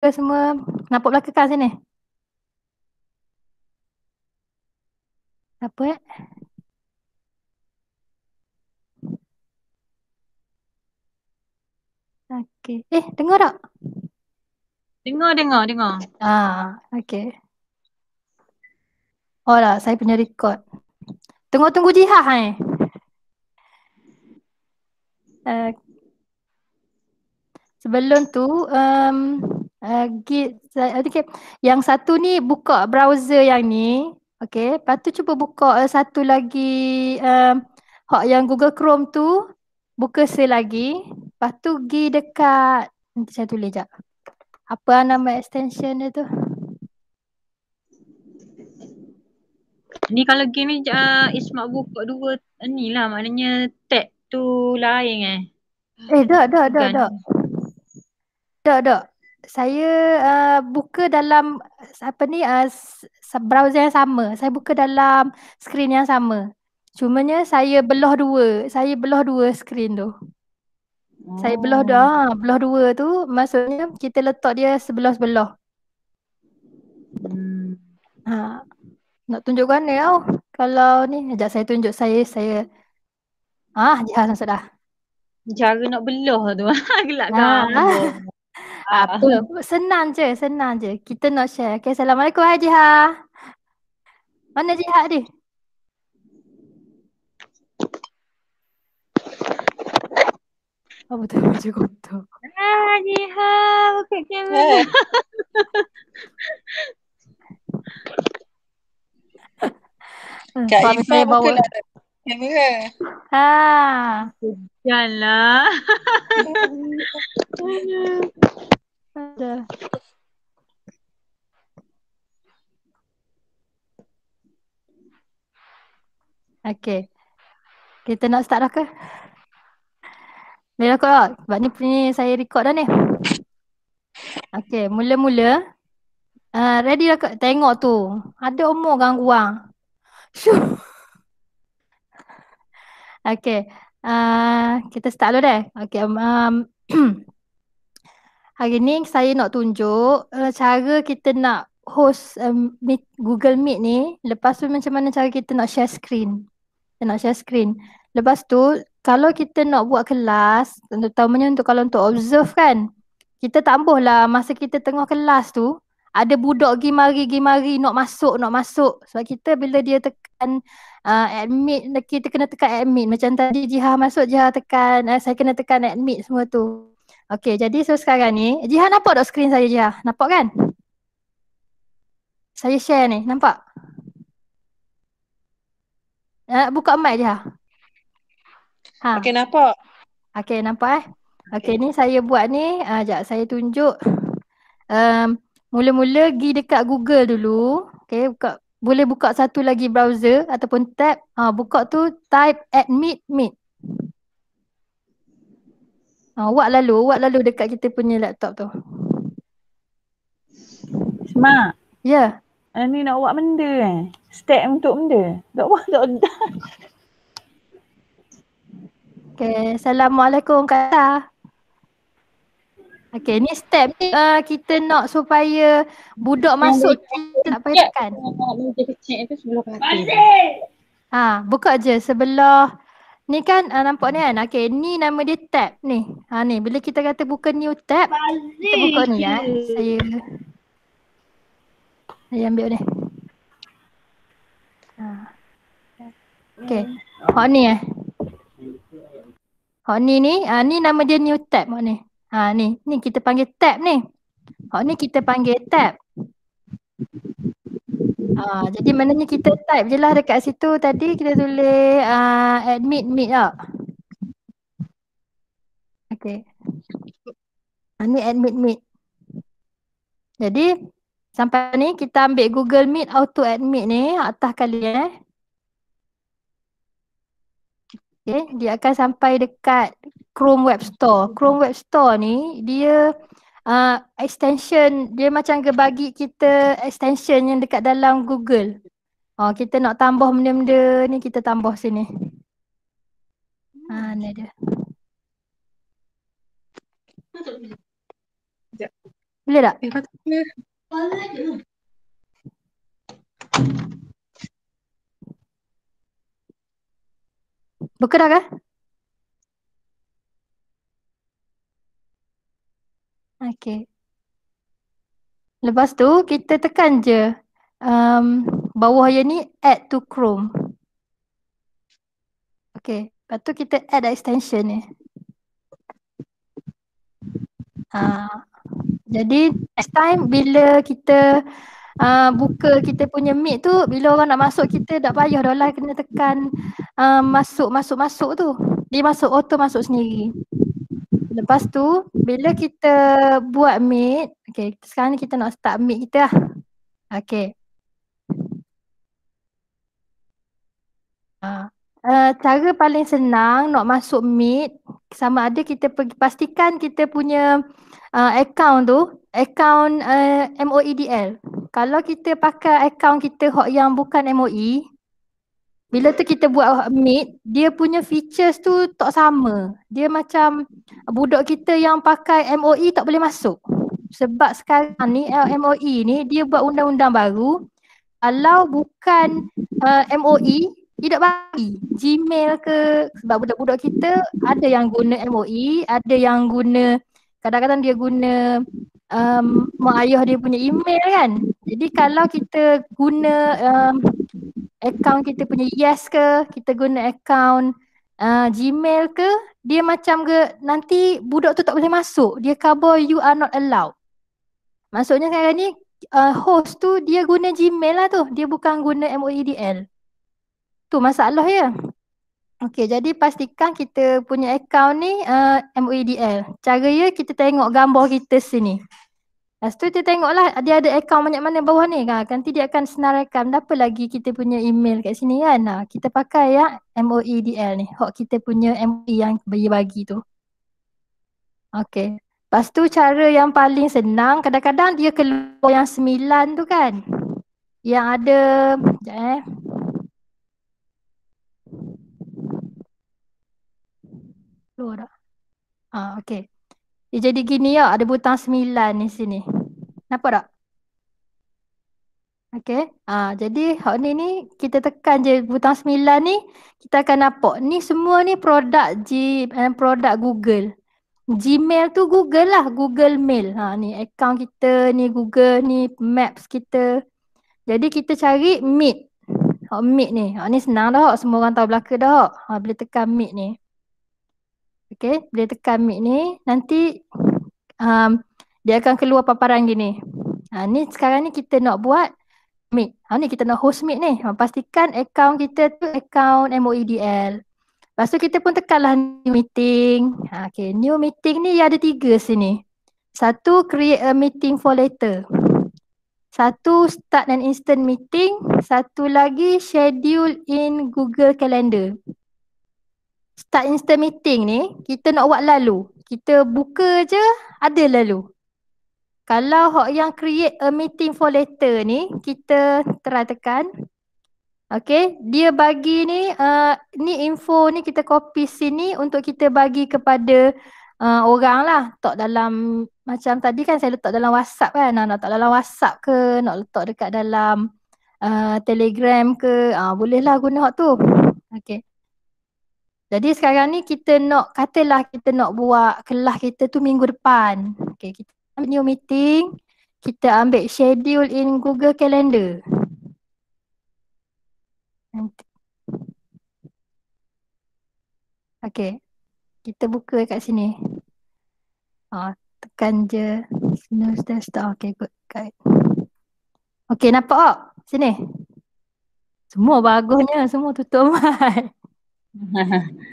semua nampak belakang sini. Apa Okey. Dengar tak? Dengar. Okey. Oh lah, saya punya record. Tunggu Jihah Uh, Sebelum tu okay. Yang satu ni buka browser yang ni. Okay. Lepas tu cuba buka satu lagi hak yang Google Chrome tu. Buka lagi. Lepas tu pergi dekat, nanti saya tulis sekejap. Apa nama extension dia tu? Ni kalau game ni Ismak buka dua ni lah, maknanya tab tu lain Dak. Gan. Dak. Saya buka dalam apa ni browser yang sama. Saya buka dalam skrin yang sama. Cumanya saya belah dua. Saya belah dua skrin tu. Saya belah dua tu maksudnya kita letak dia sebelah-sebelah. Hmm. Nak tunjukkan ni tau. Kalau ni, sekejap saya tunjuk saya. Jihaz masuk dah. Cara nak belah tu gelak Ah. gambar. Apa? Senang je. Kita nak share. Okay, Assalamualaikum Hai Jihad. Mana Jihad ni? Oh betul baju kotor. Jiha, buka kamera. Kak Suami Ifa saya bawa. bukalah kamera. Janganlah. Ada. Okay. Kita nak start dah ke? Boleh record tak? Sebab ni saya record dah ni. Okay, mula-mula. Ready dah ke? Tengok tu. Ada umur gangguan. Syuh. Okay. Kita start dulu deh. Okay. Hari ni saya nak tunjuk cara kita nak host Google Meet ni. Lepas tu macam mana cara kita nak share screen. Lepas tu kalau kita nak buat kelas, terutamanya kalau untuk observe kan, kita tambahlah masa kita tengah kelas tu, ada budak gi mari nak masuk. Sebab kita bila dia tekan admit, kita kena tekan admit. Macam tadi Jihah masuk, Jihah tekan, saya kena tekan admit semua tu. Okey, jadi sekarang ni, Jihah nampak tak skrin saya Jihah? Nampak kan? Saya share ni, nampak? Buka mic Jihah. Okey, nampak. Okey, nampak Okey, ni saya buat ni, sekejap saya tunjuk. Mula-mula pergi dekat Google dulu. Okey, boleh buka satu lagi browser ataupun tab. Buka tu, type admit meet. Buat lalu dekat kita punya laptop tu. Mak. Ya. Ni nak buat benda Step untuk benda. Tak buat tak. Okay, Assalamualaikum Kak. Okay, ni step ni kita nak supaya budak masuk kita tak payah tekan. Meja kecil tu sebelah kaki. Buka je sebelah. Ni kan nampak ni kan. Okay, ni nama dia tab ni. Ni bila kita kata buka new tab, kita buka ni ya. Saya ambil ni. Okay. Hak ni Hak ni ni nama dia new tab hak ni. Ni kita panggil tab ni. Hak ni kita panggil tab. Jadi maknanya kita type je lah dekat situ tadi kita tulis admit meet tak. Okay. Ni admit meet. Jadi sampai ni kita ambil Google Meet auto admit ni atas kali Okay, dia akan sampai dekat Chrome Web Store. Chrome Web Store ni dia extension, dia macam ke bagi kita extension yang dekat dalam Google. Kita nak tambah benda-benda ni kita tambah sini. Ni dia. Boleh tak? Katanya. Buka dah ke? Okay. Lepas tu kita tekan je bawah je ni add to Chrome. Okay. Lepas tu kita add extension ni. Jadi next time bila kita buka kita punya Meet tu, bila orang nak masuk kita tak payah dah lah kena tekan masuk tu. Dia auto masuk sendiri. Lepas tu bila kita buat Meet, okay, sekarang ni kita nak start Meet kita lah. Okay. Cara paling senang nak masuk Meet, sama ada kita pergi pastikan kita punya account tu, account MOEDL. Kalau kita pakai account kita yang bukan MOE, bila tu kita buat Meet, dia punya features tu tak sama. Dia macam budak kita yang pakai MOE tak boleh masuk. Sebab sekarang ni MOE ni dia buat undang-undang baru. Kalau bukan MOE, tidak bagi. Gmail ke, sebab budak-budak kita ada yang guna MOE, ada yang guna, kadang-kadang dia guna mak ayah dia punya email kan. Jadi kalau kita guna account kita punya Yes ke, kita guna account Gmail ke, dia macam ke nanti budak tu tak boleh masuk. Dia cover you are not allowed. Maksudnya sekarang ni host tu dia guna Gmail lah tu. Dia bukan guna MOEDL. Tu masalah ya. Okey, jadi pastikan kita punya account ni MOEDL. Cara dia kita tengok gambar kita sini. Lepas tu kita tengoklah dia ada account banyak mana bawah ni kan. Nanti dia akan senaraikan berapa lagi kita punya email kat sini kan. Kita pakai ya MOEDL ni. Hok kita punya MOE yang bagi tu. Okey. Lepas tu cara yang paling senang, kadang-kadang dia keluar yang 9 tu kan. Yang ada, sekejap keluar tak? Okey. Dia jadi gini ya, ada butang 9 ni sini. Nampak tak? Okey. Jadi hak ni kita tekan je butang 9 ni, kita akan nampak. Ni semua ni produk produk Google. Gmail tu Google lah, Google Mail. Ni account kita, ni Google, ni Maps kita. Jadi kita cari Meet. Meet ni. Ni senang dah, semua orang tahu belaka dah. Boleh tekan Meet ni. Okay, boleh tekan Meet ni. Nanti dia akan keluar paparan gini. Ni sekarang ni kita nak buat Meet. Ni kita nak host Meet ni. Pastikan account kita tu account MOEDL. Lepas tu kita pun tekanlah new meeting. Okay, new meeting ni ada 3 sini. Satu, create a meeting for later. Satu, start an instant meeting. Satu lagi, schedule in Google Calendar. Start instant meeting ni, kita nak buat lalu. Kita buka je, ada lalu. Kalau yang create a meeting for later ni, kita try tekan. Okay, dia bagi ni, ni info ni kita copy sini untuk kita bagi kepada orang lah. Tak dalam, macam tadi kan saya letak dalam WhatsApp kan. Nak letak dalam WhatsApp ke, nak letak dekat dalam Telegram ke, bolehlah guna hak tu. Okay. Jadi sekarang ni kita nak, katalah kita nak buat kelas kita tu minggu depan. Okay, kita ambil new meeting, kita ambil schedule in Google Calendar. Okay, kita buka kat sini. Tekan je. Snooze desktop. Okay, good. Okay, nampak tak? Sini. Semua bagusnya, semua tutup mic.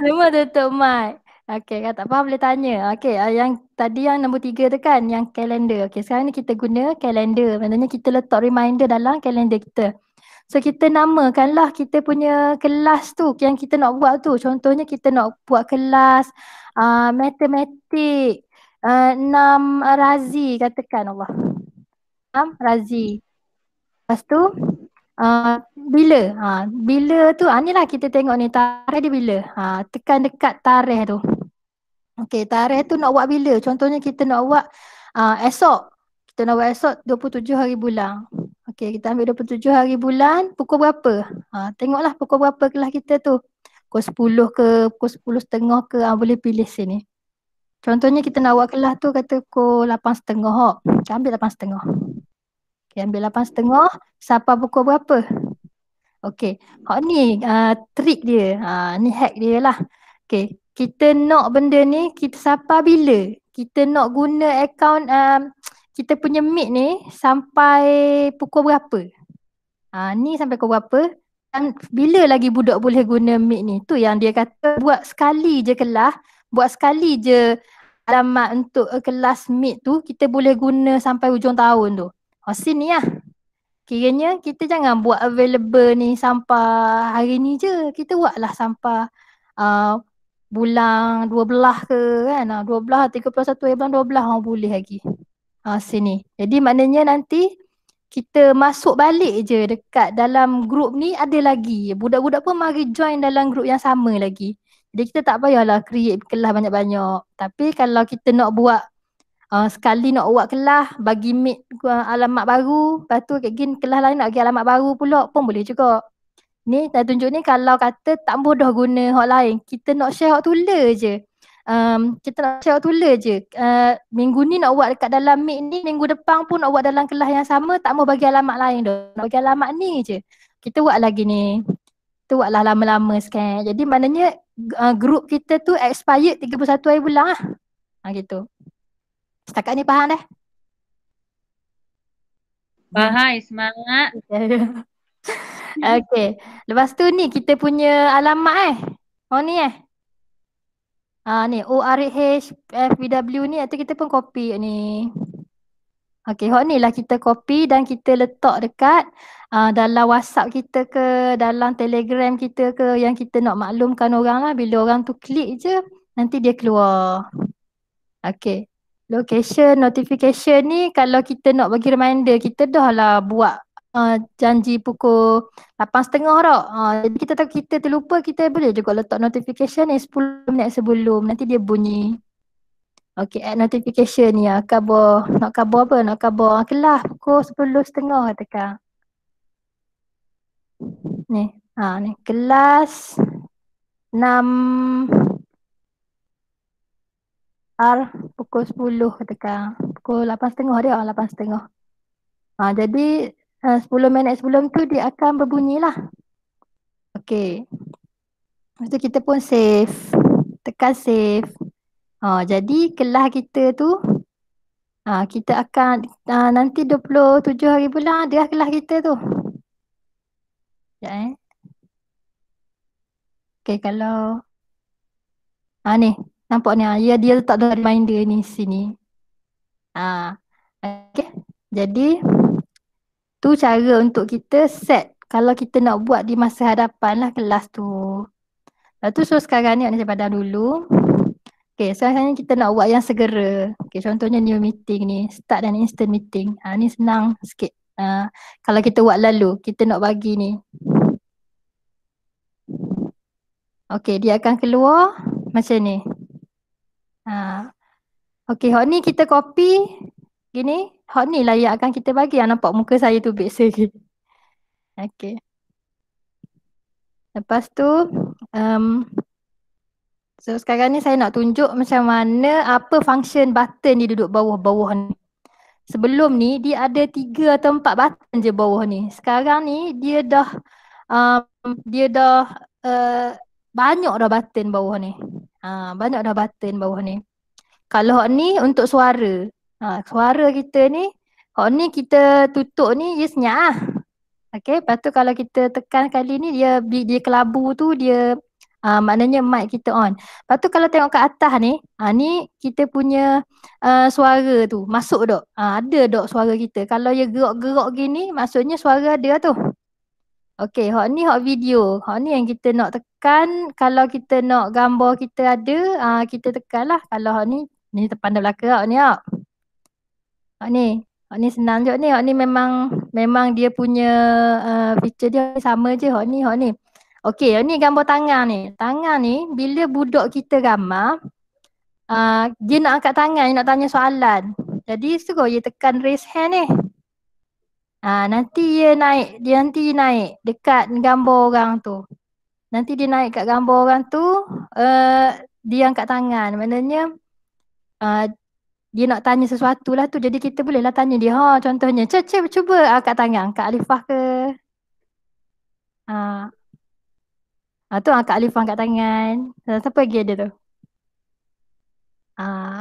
Semua tutup mic. Okay, kalau tak faham boleh tanya. Okay, yang tadi yang nombor 3 tu kan, yang kalender. Okay, sekarang ni kita guna kalender. Maksudnya kita letak reminder dalam kalender kita. So kita namakanlah kita punya kelas tu yang kita nak buat tu. Contohnya kita nak buat kelas matematik 6 Razi katakan Allah. 6 Razi. Lepas tu bila? Bila tu ni lah kita tengok ni tarikh dia bila. Tekan dekat tarikh tu. Okey, tarikh tu nak buat bila? Contohnya kita nak buat esok. Kita nak buat esok 27 hari bulan. Okey, kita ambil 27 hari bulan, pukul berapa? Tengoklah pukul berapa kelas kita tu. Pukul 10 ke, pukul 10.30 ke, boleh pilih sini. Contohnya kita nak buat kelas tu kata pukul 8.30. Kita ambil 8.30. Okey, ambil 8.30 sampai pukul berapa? Okey, ni trik dia. Ni hack dia lah. Okey, kita nak benda ni kita sampai bila? Kita nak guna akaun kita punya Meet ni sampai pukul berapa? Ni sampai pukul berapa? Dan bila lagi budak boleh guna Meet ni? Tu yang dia kata buat sekali je kelas, buat sekali je alamat untuk kelas Meet tu, kita boleh guna sampai hujung tahun tu. Sini lah. Kiranya kita jangan buat available ni sampai hari ni je. Kita buatlah sampai bulan 12 ke kan. 12, 31 bulan 12 orang boleh lagi. Sini. Jadi maknanya nanti kita masuk balik je dekat dalam grup ni ada lagi. Budak-budak pun mari join dalam grup yang sama lagi. Jadi kita tak payahlah create kelas banyak-banyak. Tapi kalau kita nak buat sekali nak buat kelas bagi Meet alamat baru, lepas tu kelas lain nak bagi alamat baru pula pun boleh juga. Ni saya tunjuk ni kalau kata tak bodoh guna hak lain, kita nak share hak tular je. Kita nak share hak tular je. Minggu ni nak buat dekat dalam Meet ni, minggu depan pun nak buat dalam kelas yang sama, tak mau bagi alamat lain dah. Nak bagi alamat ni je. Kita buat lagi ni. Kita buatlah lama-lama sekarang. Jadi maknanya grup kita tu expired 31 hari bulan lah. Gitu. Setakat ni faham dah? Faham, semangat. Okay. Lepas tu ni kita punya alamat ni ni ORH FBW ni, atau kita pun copy ni. Okay, ni lah kita copy dan kita letak dekat dalam WhatsApp kita ke, dalam Telegram kita ke, yang kita nak maklumkan orang lah. Bila orang tu klik je, nanti dia keluar. Okay. Location, notification ni kalau kita nak bagi reminder, kita dah lah buat janji pukul 8.30 tak. Jadi kita terlupa, kita boleh juga letak notification ni 10 minit sebelum, nanti dia bunyi. Okay, add notification ni khabar, nak khabar apa? Nak khabar kelas pukul 10.30 katakan. Ni, ni kelas 6 pukul 10 katakan. Pukul 8.30 dia, 8.30. Jadi 10 minit sebelum tu dia akan berbunyi lah. Okay. Lepas tu kita pun save. Tekan save. Jadi kelas kita tu kita akan nanti 27 hari bulan ada lah kelas kita tu. Sekejap Okay, kalau ni nampak ni, dia letak dalam reminder ni sini. Okay. Jadi tu cara untuk kita set kalau kita nak buat di masa hadapan lah kelas tu. Lepas tu sekarang ni saya padam dulu. Okay, sekarang kita nak buat yang segera. Okay, contohnya new meeting ni, start dan instant meeting. Ni senang sikit. Kalau kita buat lalu, kita nak bagi ni. Okay, dia akan keluar macam ni. Okay, hak ni kita copy gini. Hak ni lah yang akan kita bagi. Nampak muka saya tu biasa ke. Okay. Lepas tu so sekarang ni saya nak tunjuk macam mana apa function button dia duduk bawah-bawah ni. Sebelum ni dia ada 3 atau 4 button je bawah ni. Sekarang ni dia dah banyak dah button bawah ni. Banyak dah button bawah ni. Kalau hak ni untuk suara. Suara kita ni, hak ni kita tutup ni dia senyap lah. Okay, lepas tu kalau kita tekan kali ni dia kelabu tu dia maknanya mic kita on. Lepas tu kalau tengok kat atas ni, ni kita punya suara tu masuk dok. Ada dok suara kita. Kalau dia gerak-gerak gini maksudnya suara ada tu. Okay, hak ni hak video. Hak ni yang kita nak tekan. Kalau kita nak gambar kita ada, kita tekan lah. Kalau hak ni pandai belakang hak ni hak. Hak ni senang je ni. Hak ni memang dia punya feature dia sama je hak ni. Okey, hak ni gambar tangan ni. Tangan ni bila budak kita gambar, dia nak angkat tangan, dia nak tanya soalan. Jadi suruh you tekan raise hand ni. Nanti dia naik dekat gambar orang tu. Nanti dia naik kat gambar orang tu, dia angkat tangan. Maknanya dia nak tanya sesuatu lah tu. Jadi kita bolehlah tanya dia. Contohnya, cuba angkat tangan. Angkat Alifah ke? Tu angkat Alifah angkat tangan. Siapa lagi ada tu?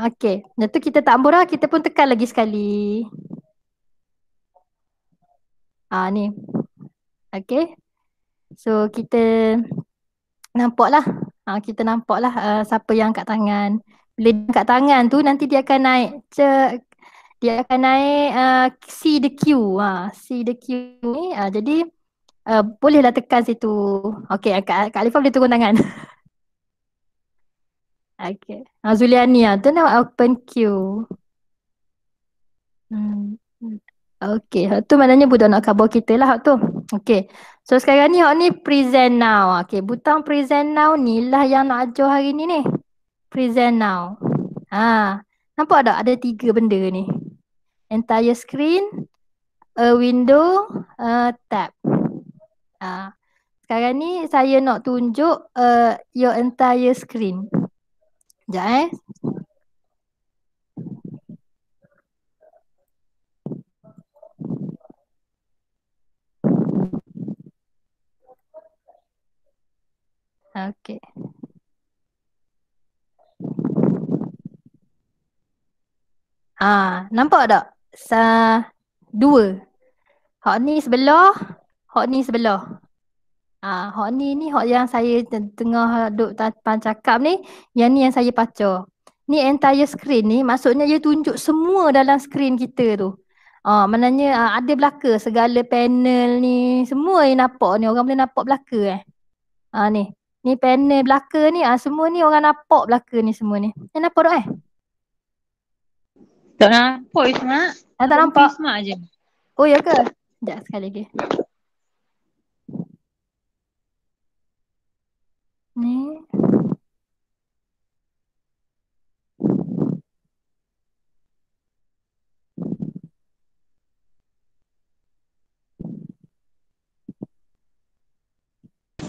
Okey. Lepas tu kita tak ambur lah. Kita pun tekan lagi sekali. Ni. Okey. So kita nampak lah. Kita nampak lah siapa yang angkat tangan. Bila dia angkat tangan tu nanti dia akan naik. Dia akan naik see the queue. See the queue ni. Jadi bolehlah tekan situ. Okey, Kak Alifah boleh turun tangan. Okey. Zuliani tu nak open queue. Okey, tu maknanya budak nak cover kita lah tu. Okey. So sekarang ni ni present now. Okey, butang present now ni lah yang nak ajar hari ni ni. Present now. Nampak tak ada 3 benda ni. Entire screen, a window, a tab. Sekarang ni saya nak tunjuk your entire screen. Sekejap Okey. Nampak tak? 2. Hak ni sebelah, hak ni sebelah. Hak ni hak yang saya tengah duk cakap ni, yang ni yang saya baca. Ni entire screen ni maksudnya dia tunjuk semua dalam screen kita tu. Maknanya ada belaka segala panel ni, semua yang nampak ni orang boleh nampak belaka ni. Ni panel belaka ni semua ni orang nampak belaka ni semua ni. Nampak tak Tak nampak Isma. Tak nampak? Isma je. Oh ya ke? Sekejap sekali lagi. Ni.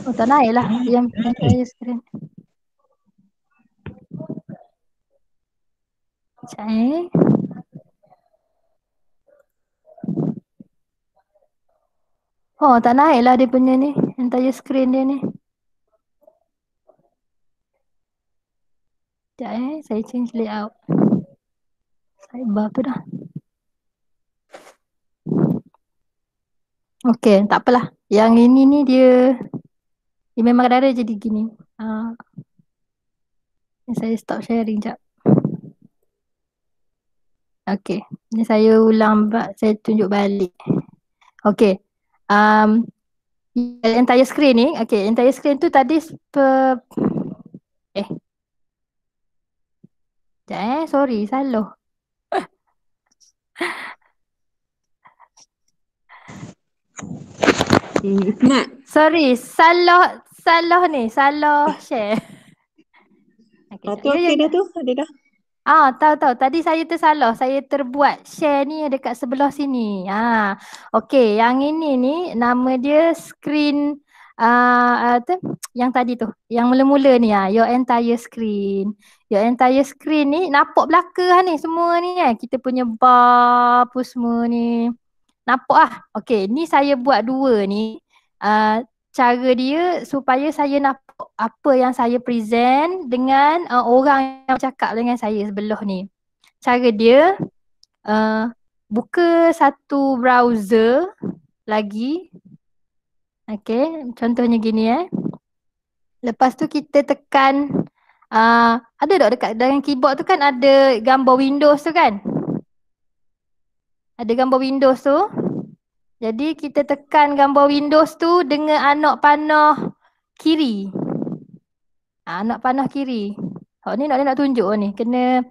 Tak naik lah yang entire screen. Sekejap tak naik lah dia punya ni. Entire screen dia ni. Sekejap saya change layout. Sidebar tu dah. Okey, tak apalah. Yang ini ni dia memang ada jadi gini. Saya stop sharing sekejap. Okey, ni saya ulang, saya tunjuk balik. Okey. Entire screen ni, entire screen tu tadi sorry, salah. Sorry, salah share. Okey dah tu, ada dah. Tahu. Tadi saya tersalah. Saya terbuat share ni dekat sebelah sini. Okey, yang ini ni nama dia screen yang tadi tu. Yang mula-mula ni your entire screen. Your entire screen ni nampak belaka ni semua ni kita punya bar apa semua ni. Nampak Okey, ni saya buat 2 ni. Cara dia supaya saya nampak apa yang saya present dengan orang yang cakap dengan saya sebelah ni. Cara dia buka satu browser lagi. Okey, contohnya gini Lepas tu kita tekan ada tak dekat dalam keyboard tu kan ada gambar Windows tu kan? Ada gambar Windows tu. Jadi kita tekan gambar Windows tu dengan anak panah kiri. Anak panah kiri. Ni nak tunjuk ni. Kena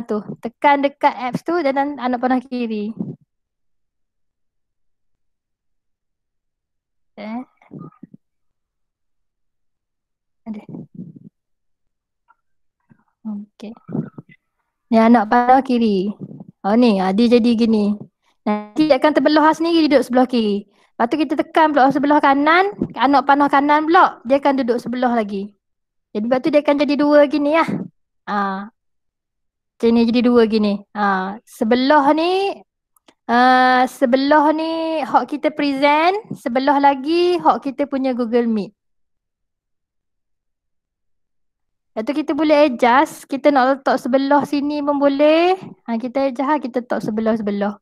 tu. Tekan dekat apps tu dan anak panah kiri. Ada. Okey. Ni anak panah kiri. Ni dia jadi gini. Nanti dia akan terbelah sendiri duduk sebelah kiri. Lepas tu kita tekan pula sebelah kanan, anak panah kanan pula dia akan duduk sebelah lagi. Jadi lepas tu dia akan jadi dua gini lah. Macam ni jadi dua gini. Sebelah ni hak kita present, sebelah lagi hak kita punya Google Meet. Lepas tu kita boleh adjust, kita nak letak sebelah sini pun boleh. Kita adjust lah, kita letak sebelah-sebelah.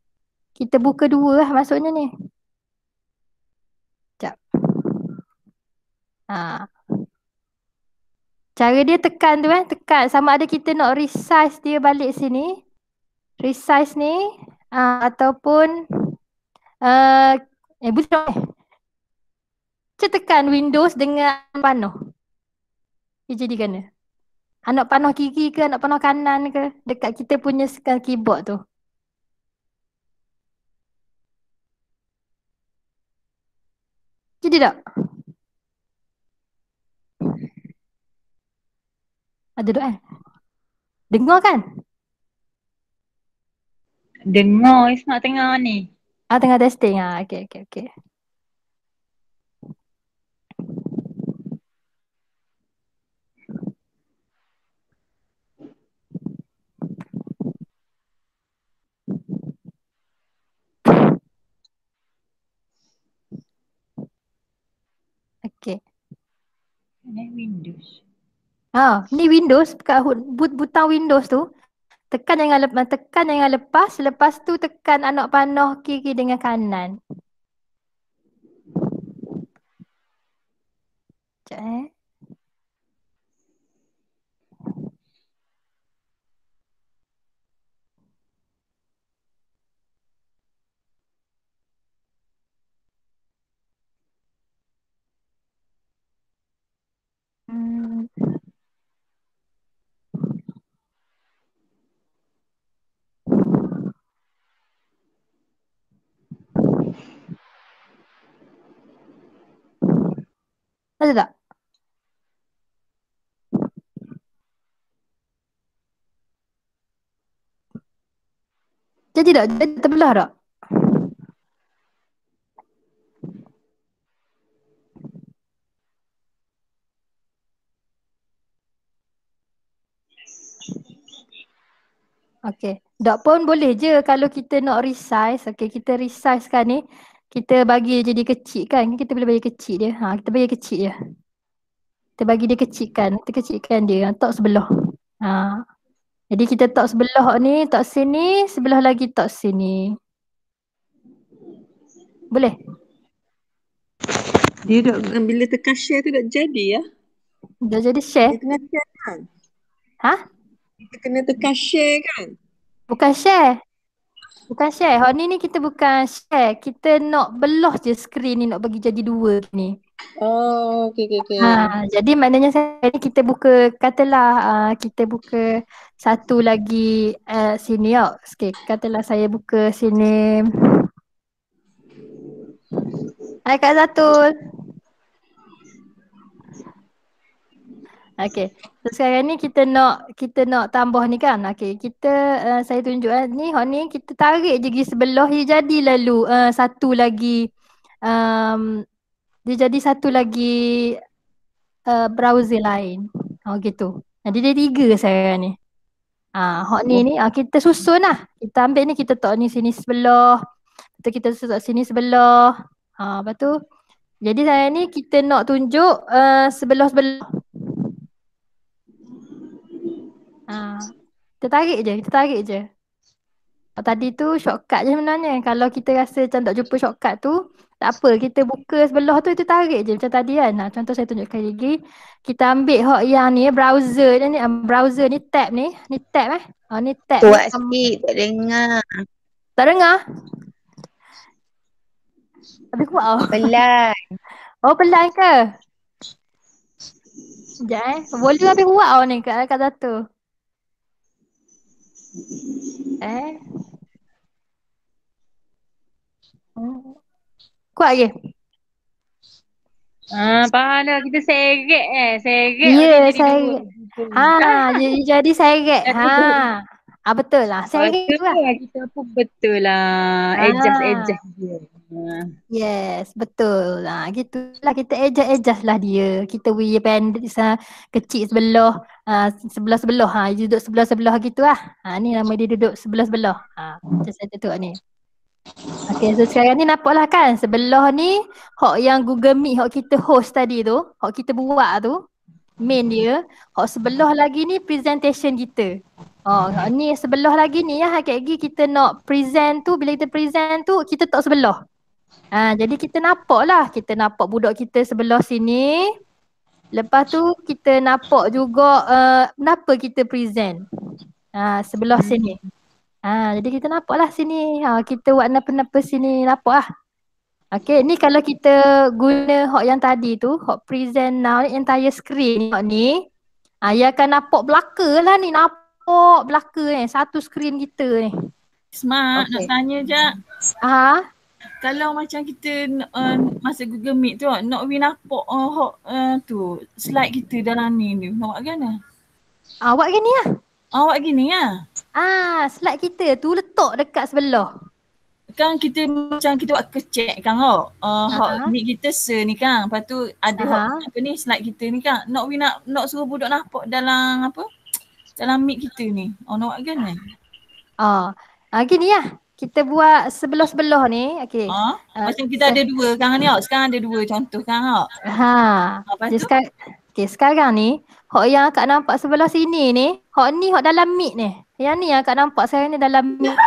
Kita buka dua lah maksudnya ni. Sekejap. Cara dia tekan tu tekan. Sama ada kita nak resize dia balik sini. Resize ni. Ataupun. Bukan. Kita tekan Windows dengan panah. Dia jadi kan? Anak panah kiri ke, anak panah kanan ke. Dekat kita punya keyboard tu. Jadi tak? Ada tak Dengar kan? Dengar Ismak tengah ni. Tengah testing. Okay. Okay. Ni Windows. Ni Windows, butang Windows tu. Tekan jangan lepas. Lepas tu tekan anak panah kiri dengan kanan. Sekejap Ada tak? Jadi tak? Jadi terbelah tak? Okay. Tak pun boleh je kalau kita nak resize. Okay, kita resize kan ni. Kita bagi jadi kecil kan. Kita boleh bagi kecil dia. Kita bagi kecil dia. Kita bagi dia kecilkan. Kita kecilkan dia. Tak sebelah. Jadi kita tak sebelah ni, tak sini. Sebelah lagi tak sini. Boleh? Dia bila tekan share tu dah jadi ya? Dah jadi share? Dia kena share kan? Kita kena tekan share kan? Bukan share. Bukan share. Ni kita bukan share. Kita nak belah je skrin ni, nak bagi jadi dua ni. Okay. Jadi maknanya ni kita buka, katalah kita buka satu lagi sini tau. Okay, katalah saya buka sini. Hai Kak Zatul. Okay. So sekarang ni kita nak tambah ni kan. Okay, saya tunjuk ni kita tarik je pergi sebelah, dia jadi lalu satu lagi dia jadi satu lagi browser lain. Gitu. Jadi dia tiga sekarang ni. Hot ni kita susun lah. Kita ambil ni, kita letak ni sini sebelah. Lepas tu kita letak sini sebelah. Lepas tu jadi saya ni kita nak tunjuk sebelah-sebelah. Kita tarik je. Tadi tu shortcut je sebenarnya. Kalau kita rasa macam tak jumpa shortcut tu, tak apa. Kita buka sebelah tu, kita tarik je macam tadi kan. Contoh saya tunjukkan lagi. Kita ambil hot yang ni, browser ni. Browser ni tab ni. Ni tab ni tab. Kuat sikit, tak dengar. Tak dengar? Habis kuat Pelan. Pelan ke? Sekejap Volume habis kuat ni kat satu. Kuat ke? Faham dah. Kita seret. Seret. Ya, seret. Jadi seret. Betul lah. Saya Lepas tu gitu lah. kita pun betul lah. Adjust dia. Yes, betul. Gitulah kita adjust lah dia. Kita punya pendek kecil sebelah, sebelah-sebelah. Dia duduk sebelah-sebelah gitu lah. Ni nama dia duduk sebelah-sebelah. Macam saya tutup ni. Okay, so sekarang ni nampaklah kan sebelah ni hok yang Google Meet hok kita host tadi tu, hok kita buat tu, main dia. Hok sebelah lagi ni presentation kita. Ni sebelah lagi ni hakik lagi kita nak present tu, bila kita present tu kita tak sebelah. Jadi kita nampak lah, kita nampak budak kita sebelah sini. Lepas tu kita nampak juga kenapa kita present sebelah sini. Jadi kita nampak lah sini. Kita buat apa-apa sini nampak lah. Okay, ni kalau kita guna hok yang tadi tu, hok present now ni, entire screen ni. Ia akan nampak belaka lah ni, nampak belaka ni, satu screen kita ni. Smart, nak tanya je. Kalau macam kita masa Google Meet tu, nak nampak tu slide kita dalam ni nak buat kan? Buat gini lah. Buat gini lah. Slide kita tu letak dekat sebelah. Kan kita macam kita buat check kan Meet kita ni kan. Lepas tu ada apa ni slide kita ni kan. Nak suruh budak nampak dalam apa? Dalam Meet kita ni. Nak buat kan? Gini lah. Kita buat sebelah-sebelah ni. Okay. Macam kita ada dua kan ni. Sekarang ada dua contoh kan. Sekarang ni hok yang akak nampak sebelah sini ni, hok ni hok dalam Meet ni. Yang ni akak nampak saya ni dalam Meet.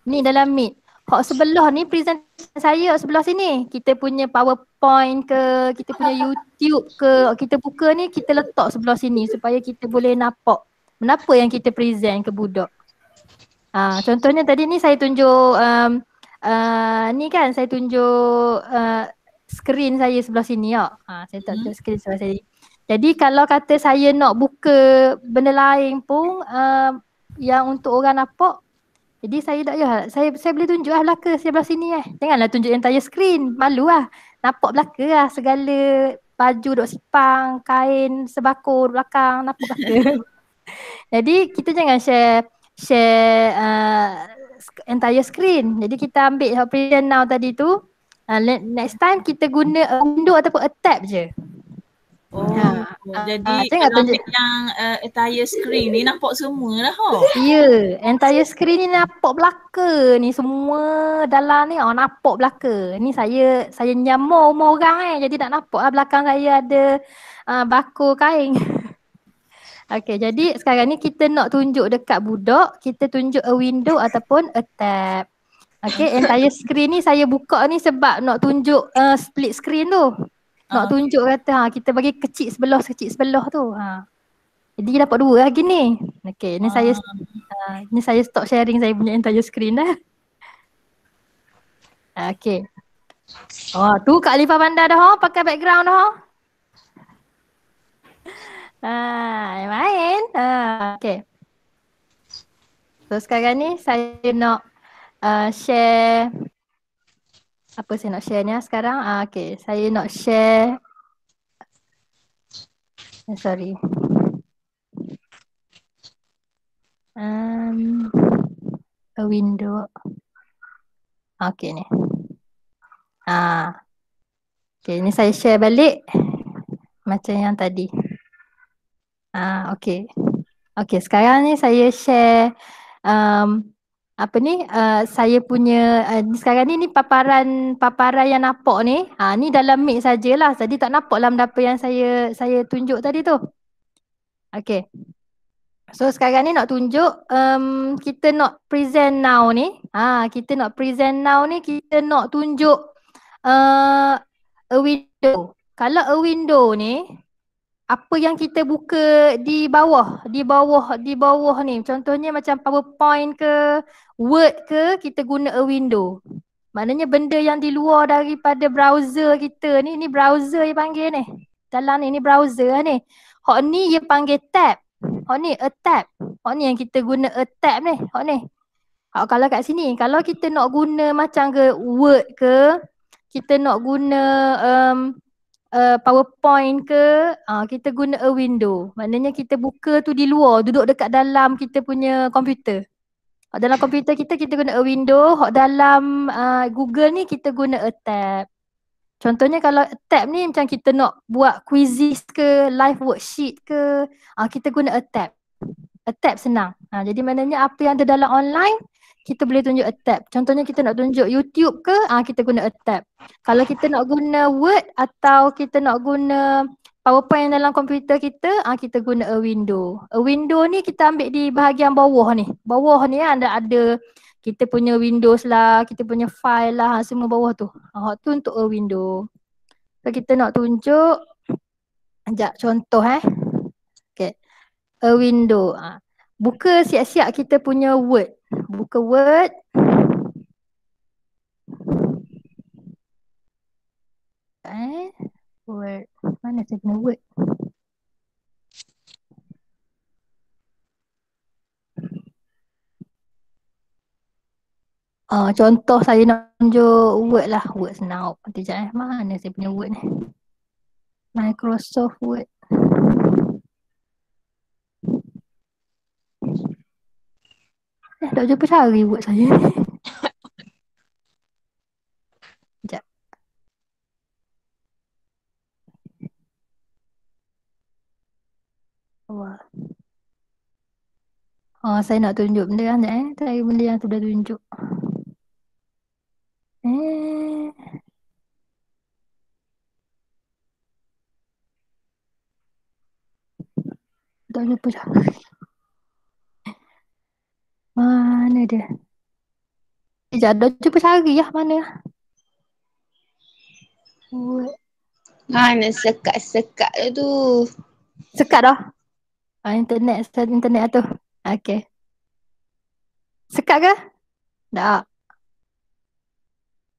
Ni dalam Meet. Hok sebelah ni presentation saya sebelah sini. Kita punya PowerPoint ke, kita punya YouTube ke, kita buka ni kita letak sebelah sini supaya kita boleh nampak kenapa yang kita present ke budak. Contohnya tadi ni saya tunjuk ni kan saya tunjuk skrin saya sebelah sini saya tak tunjuk skrin sebelah sini. Jadi kalau kata saya nak buka benda lain pun yang untuk orang nampak, jadi saya tak saya boleh tunjuk lah belaka sebelah sini Janganlah tunjuk entire screen, malu lah. Nampak belaka lah segala baju duk sipang, kain sebakul belakang, nampak belaka. Jadi kita jangan share entire screen. Jadi kita ambil present now tadi tu. Next time kita guna window ataupun a tab je. Jadi kalau ambil yang entire screen ni nampak semua lah Ya, entire screen ni nampak belaka ni semua dalam ni nampak belaka. Ni saya nyamuk rumah orang jadi tak nampak lah belakang saya ada bakul kain. Okay, jadi sekarang ni kita nak tunjuk dekat budak, kita tunjuk a window ataupun a tab. Okay, entire screen ni saya buka ni sebab nak tunjuk split screen tu. Nak tunjuk kata kita bagi kecil sebelah tu. Jadi dapat dua lagi ni. Okay, ni saya stop sharing saya punya entire screen dah. Okay. Tu Kak Alifah pandai dah pakai background dah main. Okay. So sekarang ni saya nak share. Apa saya nak share ni sekarang? Okay, saya nak share. Sorry. A window. Okay ni. Okay, ni saya share balik macam yang tadi. Okay. Okay, sekarang ni saya share saya punya sekarang ni paparan yang nampak ni. Ni dalam Meet sajalah. Jadi tak nampak dalam apa yang saya tunjuk tadi tu. Okay. So sekarang ni nak tunjuk kita nak present now ni. Kita nak present now ni kita nak tunjuk a window. Kalau a window ni apa yang kita buka di bawah ni. Contohnya macam PowerPoint ke, Word ke, kita guna a window. Maknanya benda yang di luar daripada browser kita ni browser yang panggil ni. Dalam ni browser ni. Hak ni dia panggil tab. Hak ni a tab. Hak ni yang kita guna a tab ni. Hak ni. Kalau kat sini, kalau kita nak guna macam ke Word ke, kita nak guna PowerPoint ke, kita guna a window. Maknanya kita buka tu di luar, duduk dekat dalam kita punya komputer. Hak dalam komputer kita guna a window, hak dalam Google ni kita guna a tab. Contohnya kalau tab ni macam kita nak buat quizzes ke, live worksheet ke, kita guna a tab. A tab senang. Jadi maknanya apa yang ada dalam online, kita boleh tunjuk a tab. Contohnya kita nak tunjuk YouTube ke, kita guna a tab. Kalau kita nak guna Word atau kita nak guna PowerPoint dalam komputer kita guna a window. A window ni kita ambil di bahagian bawah ni. Bawah ni ada kita punya Windows lah, kita punya file lah, semua bawah tu. Tu untuk a window. So kita nak tunjuk, sekejap contoh Okay. A window. Buka siap-siap kita punya Word. Buka Word. Word. Mana saya punya Word? Contoh saya nak tunjuk Word lah. Word senang. Sekejap mana saya punya Word ni? Microsoft Word. Tak jumpa cari Word saya ni. Sekejap. Wah. Saya nak tunjuk benda kan, saya benda yang sudah tunjuk. Tak jumpa cari. Mana dia? Sekejap, dah cuba cari lah mana. Mana sekat-sekat tu. Sekat dah. Internet tu. Okay. Sekat ke? Tak.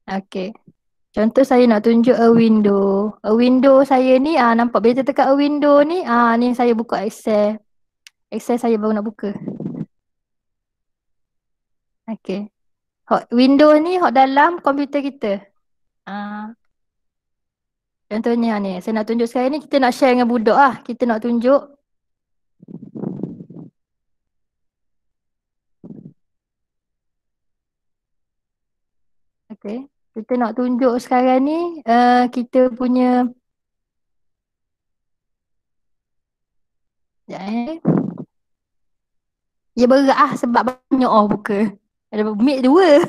Okay. Contoh saya nak tunjuk a window. A window saya ni, nampak bila tekan a window ni, ni saya buka Excel. Excel saya baru nak buka. Okay. Window ni dalam komputer kita. Contohnya ni, saya nak tunjuk sekarang ni, kita nak share dengan budak lah. Kita nak tunjuk. Okay. Kita nak tunjuk sekarang ni, kita punya. Ya berat sebab banyak buka. Ada mic 2.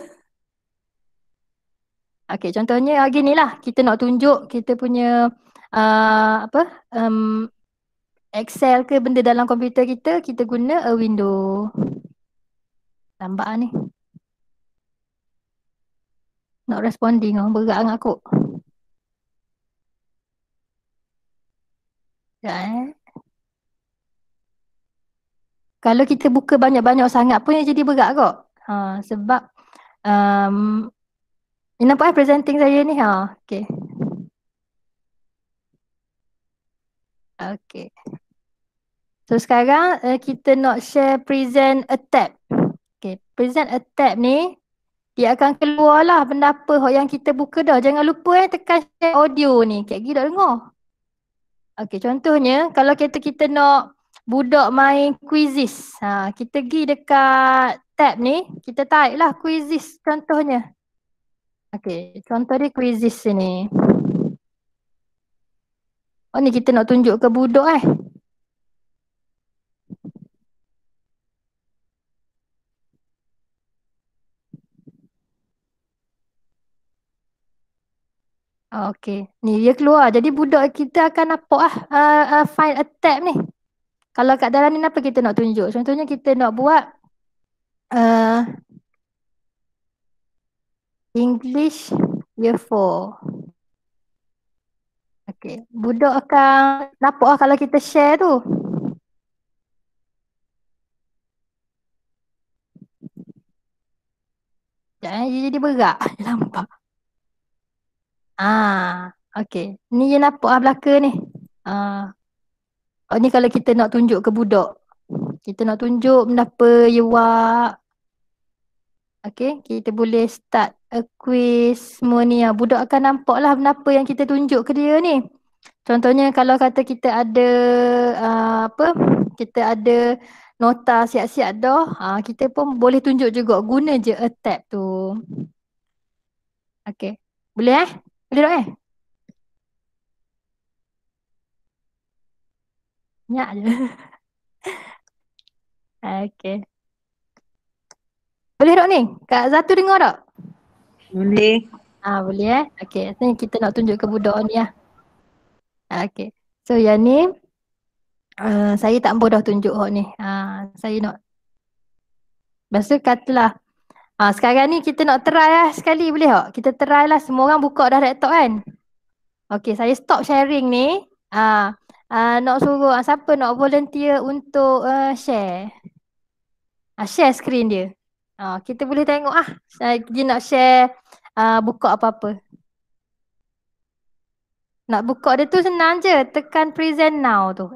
Okay, contohnya gini lah. Kita nak tunjuk kita punya Excel ke benda dalam komputer kita guna a window. Lambat ni. Not responding berat dengan aku. Kalau kita buka banyak-banyak sangat pun jadi berat kok. Sebab ni nampak presenting saya ni. Okay. Okay. So sekarang kita nak share present a tab. Okay. Present a tab ni dia akan keluar lah benda apa yang kita buka dah. Jangan lupa tekan share audio ni. Kak Gi tak dengar. Okay, contohnya kalau kita nak budak main quizzes. Kita pergi dekat tab ni, kita type lah quizzes contohnya. Okay, contoh dia quizzes sini. Ni kita nak tunjuk ke budak Okay, ni dia keluar. Jadi budak kita akan nampak find a tab ni. Kalau kat dalam ni apa kita nak tunjuk? Contohnya kita nak buat English Year 4. Okay, budak akan nampak kalau kita share tu. Jangan jadi berat. Nampak. Okay. Ni je nampak belakang ni. Ni kalau kita nak tunjuk ke budak. Kita nak tunjuk benda apa you buat. Okay. Kita boleh start a quiz semua ni. Budak akan nampak lah benda apa yang kita tunjuk ke dia ni. Contohnya kalau kata kita ada kita ada nota siap-siap dah, kita pun boleh tunjuk juga, guna je a tab tu. Okey. Boleh Boleh tak Nyak je. Okey. Boleh tak ni? Kak Zatu dengar tak? Boleh. Boleh Okey, ni kita nak tunjuk ke budak ni lah. Okey. So yang ni saya tak mampu dah tunjuk hok ni. Saya nak. Lepas tu katalah sekarang ni kita nak try lah sekali, boleh tak? Kita try lah, semua orang buka dah laptop kan? Okey, saya stop sharing ni. Nak suruh siapa nak volunteer untuk share. Share screen dia. Kita boleh tengok dia nak share buka apa-apa. Nak buka dia tu senang je, tekan present now tu.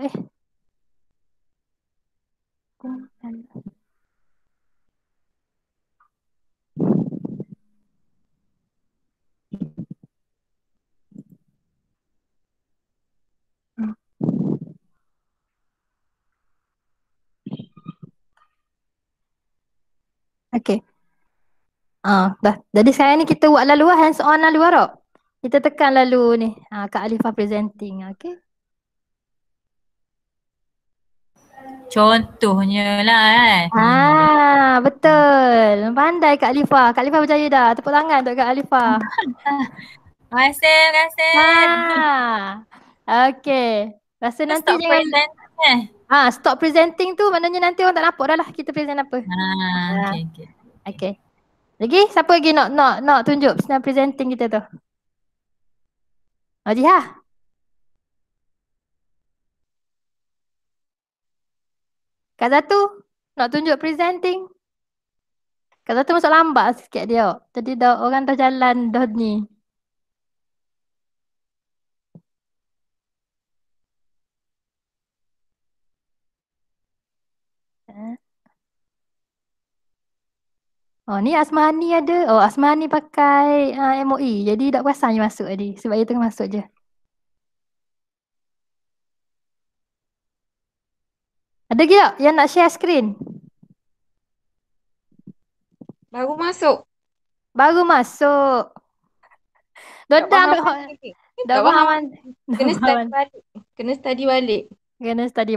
Okey. Dah. Jadi sekarang ni kita buat lalu hands on lalu tak? Kita tekan lalu ni. Kak Alifah presenting. Okey. Contohnya lah Betul. Pandai Kak Alifah. Kak Alifah berjaya dah. Tepuk tangan untuk Kak Alifah. Terima kasih. Okey. Rasa nanti Stop jangan presenting stop presenting tu maknanya nanti orang tak nampak dah lah kita present apa. Okey. Lagi siapa lagi nak tunjuk senang presenting kita tu? Jiha. Kak Zatu nak tunjuk presenting. Kak Zatu masuk lambat sikit dia. Jadi orang dah jalan dah ni. Ni Asmani ada. Asmani pakai MOE. Jadi tak perasan je masuk tadi. Sebab dia tengah masuk je. Ada lagi tak yang nak share screen? Baru masuk. Dodam tak faham. Kena study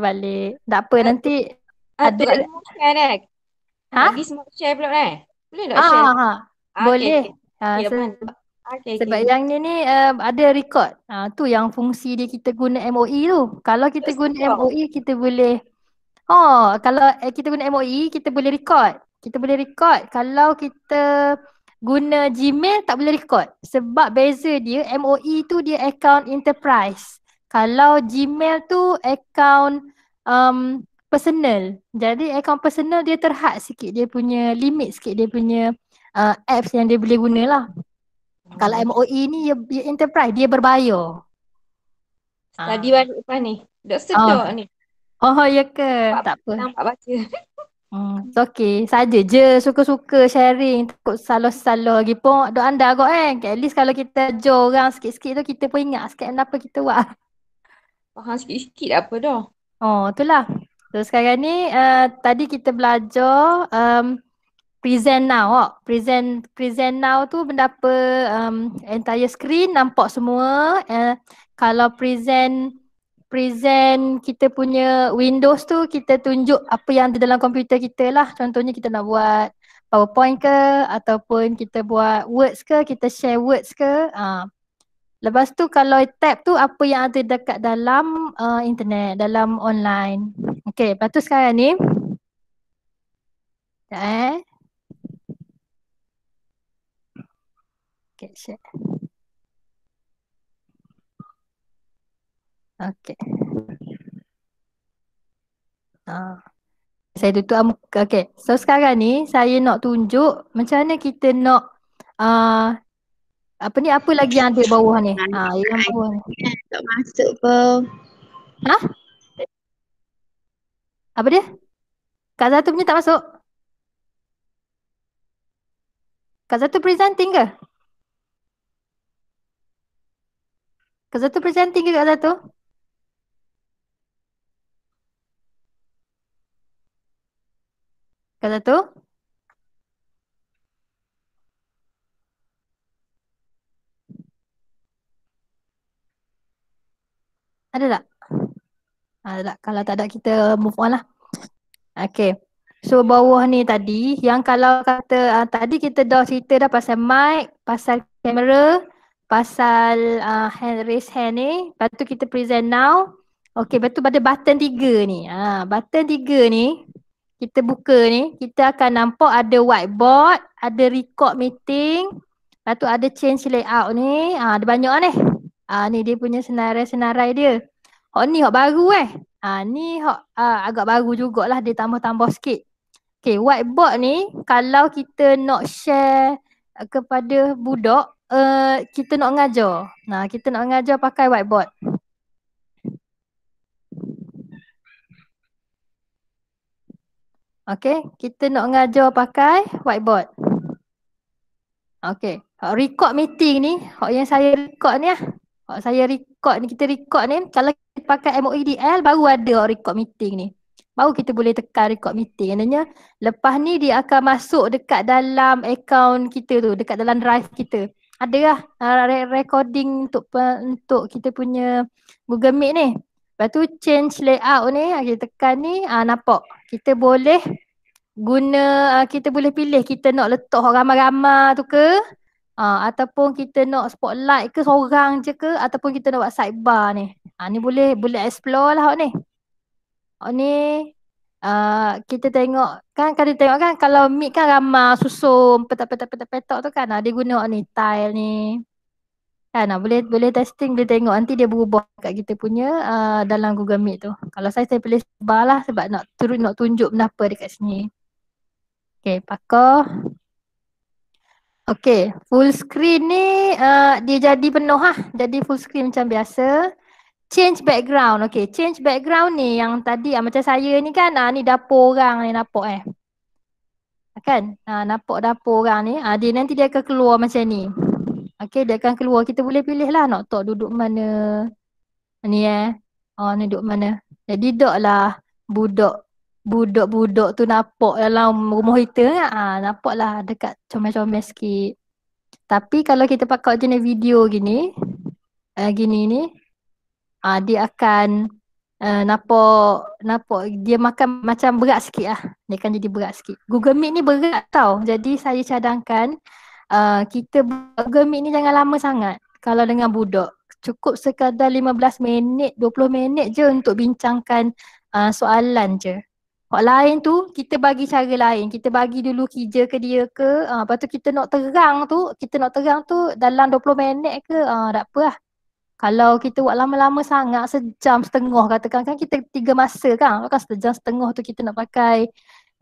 balik. Tak apa nanti ada share dah. Bagi semua share pula Boleh tak share? Boleh. Okay. Sebab yang ni ada record. Tu yang fungsi dia kita guna MOE tu. Kalau kita guna MOE kita boleh kalau kita guna MOE kita boleh record. Kalau kita guna Gmail tak boleh record. Sebab beza dia MOE tu dia account enterprise. Kalau Gmail tu account personal. Jadi account personal dia terhad sikit, dia punya limit sikit, dia punya apps yang dia boleh guna lah. Kalau MOE ni dia enterprise, dia berbayar. Study balik lepas ni. Dah sedar ni. Ya ke? Tak apa. Nampak baca. Okay, saja je suka-suka sharing. Takut salah-salah lagi pun duk anda kot At least kalau kita ajar orang sikit-sikit tu kita pun ingat sikit kenapa kita buat. Faham sikit-sikit apa dah. Itulah. So sekarang ni tadi kita belajar present now. Present now tu benda apa, entire screen nampak semua. Kalau present kita punya Windows tu kita tunjuk apa yang ada dalam komputer kita lah. Contohnya kita nak buat PowerPoint ke ataupun kita buat Words ke, kita share Words ke. Lepas tu kalau tab tu apa yang ada dekat dalam internet, dalam online. Okey, lepas tu sekarang ni okay, share. Okey. Saya tutup muka. Okey. So sekarang ni saya nak tunjuk macam mana kita nak apa lagi yang ada bawah ni? Yang bawah ni. Tak masuk pun. Apa dia? Kak Zatu punya tak masuk? Kak Zatu presenting ke? Kak Zatu presenting ke Kak Zatu? Kak Zatu? Ada tak? Ada tak? Kalau tak ada kita move on lah. Okay. So bawah ni tadi yang kalau kata tadi kita dah cerita dah pasal mic, pasal kamera, pasal raise hand ni. Lepas tu kita present now. Okay, lepas tu pada button 3 ni. Button 3 ni kita buka ni, kita akan nampak ada whiteboard, ada record meeting. Lepas tu ada change layout ni. Ada banyak ni. Ni dia punya senarai-senarai dia. Ni baru ni agak baru jugalah, dia tambah-tambah sikit. Okay, whiteboard ni kalau kita nak share kepada budak, kita nak ngajar. Kita nak ngajar pakai whiteboard. Okay, kita nak ngajar pakai whiteboard. Okay, record meeting ni, yang saya record ni saya record ni, kita record ni, kalau kita pakai MOEDL baru ada record meeting ni. Baru kita boleh tekan record meeting. Maknanya lepas ni dia akan masuk dekat dalam account kita tu, dekat dalam drive kita. Ada lah recording untuk kita punya Google Meet ni. Lepas tu change layout ni, kita tekan ni, nampak. Kita boleh guna, kita boleh pilih kita nak letak ramai-ramai tu ke, ataupun kita nak spotlight ke seorang je ke, ataupun kita nak buat sidebar ni. Ni boleh explore lah ni. Ni kita tengok kan, kalau Meet kan ramai susun petak-petak tu kan, dia guna ni tile ni kan, boleh testing, boleh tengok nanti dia berubah kat kita punya dalam Google Meet tu. Kalau saya pilih bar lah sebab nak tunjuk benda apa dekat sini. Okay, pakar. Okay, full screen ni dia jadi penuh jadi full screen macam biasa. Change background. Okay, change background ni yang tadi macam saya ni kan, ni dapur orang ni nampak kan? Nampak dapur orang ni. Dia akan keluar macam ni. Okay, dia akan keluar. Kita boleh pilih lah nak duduk mana. Ni ni duduk mana. Jadi duduk lah budak-budak tu nampak dalam rumah kita nampak lah dekat comel-comel sikit. Tapi kalau kita pakai jenis video gini, ni, dia akan nampak dia makan macam berat sikit lah. Dia akan jadi berat sikit. Google Meet ni berat tau. Jadi saya cadangkan kita Google Meet ni jangan lama sangat. Kalau dengan budak, cukup sekadar 15 minit, 20 minit je untuk bincangkan soalan je. Hak lain tu kita bagi cara lain. Kita bagi dulu kerja ke dia ke. Lepas tu kita nak terang tu dalam 20 minit ke, tak apa lah. Kalau kita buat lama-lama sangat, sejam setengah katakan kan, kita 3 masa kan. Kan sejam setengah tu kita nak pakai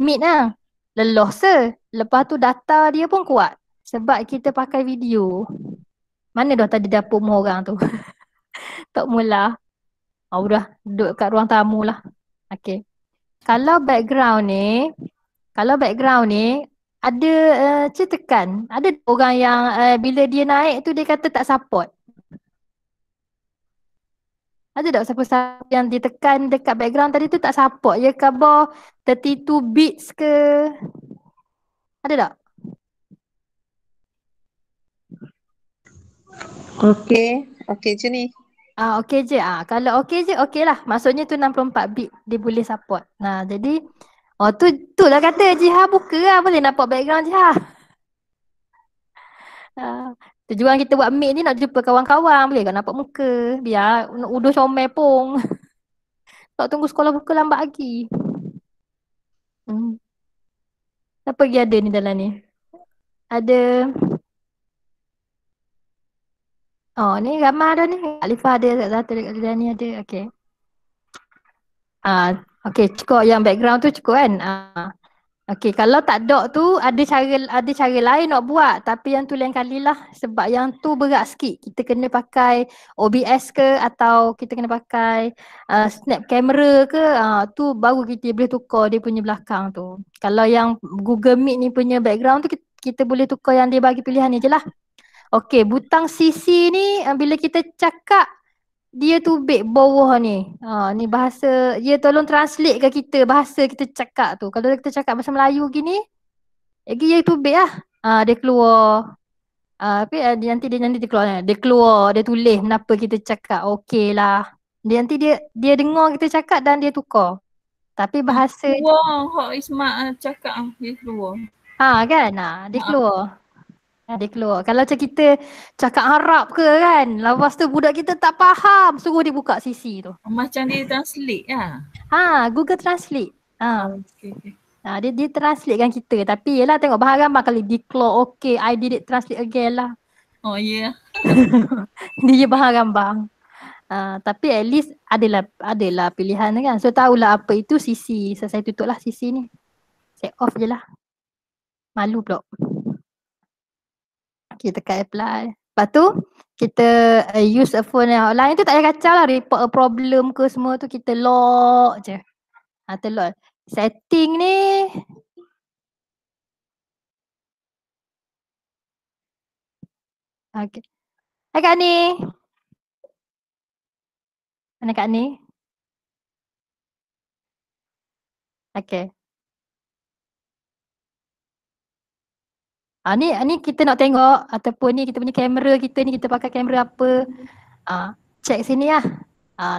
Meet lah. Lelah lepas tu data dia pun kuat. Sebab kita pakai video. Mana dah tadi dapur orang tu. Tak mula. Udah duduk kat ruang tamu lah. Okay. Kalau background ni ada tekan. Ada orang yang bila dia naik tu dia kata tak support. Ada tak siapa-siapa yang ditekan dekat background tadi tu tak support? Ya khabar 32 bits ke? Ada tak? Okey je ni. Okey je. Kalau okey je, okey lah. Maksudnya tu 64 bit dia boleh support. Jadi tu lah kata Jiha buka lah, boleh nampak background Jiha. Tujuan kita buat Meet ni nak jumpa kawan-kawan, boleh kan nampak muka. Biar udah comel pun. Tak tunggu sekolah buka lambat lagi. Apa lagi ada ni dalam ni? Ada. Ni ramai ada ni. Alifah ada, Zata dekat dalam ni ada. Okay. Okay, cukup yang background tu cukup kan? Okay, kalau tak ada tu ada cara lain nak buat, tapi yang tu lain kali lah sebab yang tu berat sikit. Kita kena pakai OBS ke atau kita kena pakai snap camera ke, tu baru kita boleh tukar dia punya belakang tu. Kalau yang Google Meet ni punya background tu kita boleh tukar yang dia bagi pilihan ni je lah. Okay, butang CC ni bila kita cakap dia tubik bawah ni. Ni bahasa, dia tolong translate ke kita bahasa kita cakap tu. Kalau kita cakap bahasa Melayu gini, lagi dia tubik lah. Dia keluar. Tapi nanti dia keluar. Dia keluar, dia tulis kenapa kita cakap okey lah. Nanti dia dengar kita cakap dan dia tukar. Tapi bahasa Keluar hak Ismak cakap dia keluar. kan? Dia keluar. Dia keluar. Kalau macam kita cakap Arab ke kan, lepas tu budak kita tak faham, suruh dia buka CC tu. Macam dia translate lah. Google Translate. Okay. Dia translatekan kita. Tapi yelah tengok bahan gambar kali dia keluar okay, I did it translate again lah. Oh ya. Dia bahan gambar. Tapi at least adalah pilihan kan. So tahulah apa itu CC. So saya tutup lah CC ni. Saya off je lah. Malu pula. Kita tekan apply. Lepas tu kita use a phone yang lain tu tak payah kacau lah. Report a problem ke semua tu kita lock je. Terlock. Setting ni. Okay. Hai Kak Ni. Mana Kak Ni? Okay. Ni kita nak tengok ataupun ni kita punya kamera kita ni kita pakai kamera apa. Check sini lah.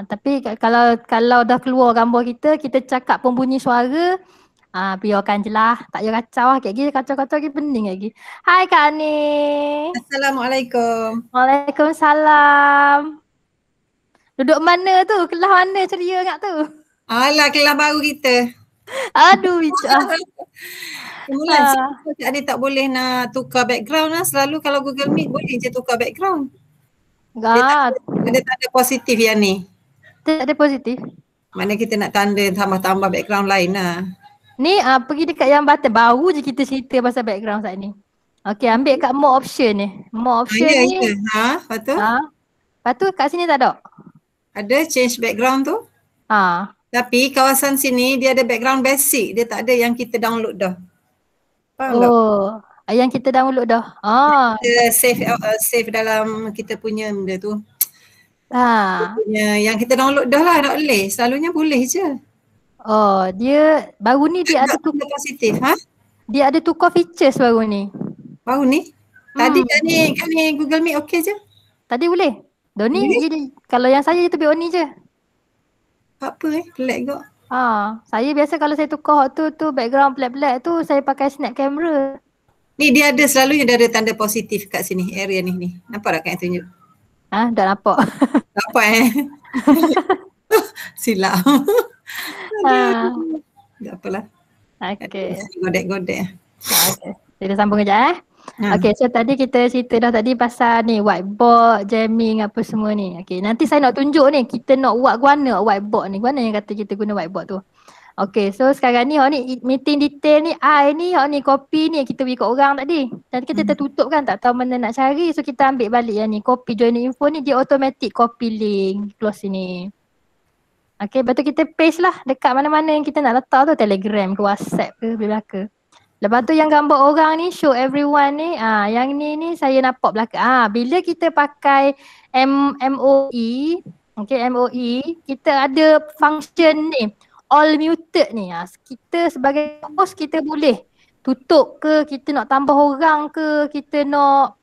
Tapi kalau dah keluar gambar kita cakap pun bunyi suara, biarkan je lah. Tak payah kacau lah. Kayak gini kacau-kacau lagi pening lagi. Hai Kak Ni. Assalamualaikum. Waalaikumsalam. Duduk mana tu? Kelas mana ceria ingat tu? Alah, kelas baru kita. Aduh, Icah. Mula dia tak boleh nak tukar background lah. Selalu kalau Google Meet boleh je tukar background. Dia tak ada positif yang ni. Tak ada positif? Mana kita nak tanda tambah-tambah background lain lah. Ni pergi dekat yang button. Baru je kita cerita pasal background saat ni. Okay, ambil kat more option ni. More option ni. Lepas tu? Lepas tu kat sini tak ada? Ada change background tu. Tapi kawasan sini dia ada background basic. Dia tak ada yang kita download dah. Faham tak? Yang kita download dah. Kita save dalam kita punya benda tu. Yang kita download dah lah, tak boleh. Selalunya boleh je. Dia baru ni dia ada tukar positif. Dia ada tukar features baru ni. Baru ni? Tadi kat ni Google Meet okey je? Tadi boleh. Ni kalau yang saya tu on ni je. Apa pelik kot. Saya biasa kalau saya tukar tu background black tu saya pakai snap camera. Ni dia ada selalunya dia ada tanda positif kat sini area ni. Nampak tak Kak yang tunjuk? Dah nampak. Nampak Silap. Tak apalah. Okay. Godek-godek. Okay. Kita sambung kejap Okay, so tadi kita cerita dah tadi pasal ni whiteboard, jamming apa semua ni. Okay, nanti saya nak tunjuk ni kita nak buat guna whiteboard ni. Guna yang kata kita guna whiteboard tu. Okay, so sekarang ni meeting detail ni hak ni copy ni kita bagi kat orang tadi. Nanti kita tertutup kan tak tahu mana nak cari. So kita ambil balik yang ni copy joining info ni dia automatic copy link close sini. Okay, lepas tu kita paste lah dekat mana-mana yang kita nak letak tu, Telegram ke WhatsApp ke belaka. Lepas tu yang gambar orang ni show everyone ni, yang ni saya nampak belakang. Bila kita pakai MOE, okay MOE, kita ada function ni all muted ni. Kita sebagai host kita boleh tutup ke, kita nak tambah orang ke, kita nak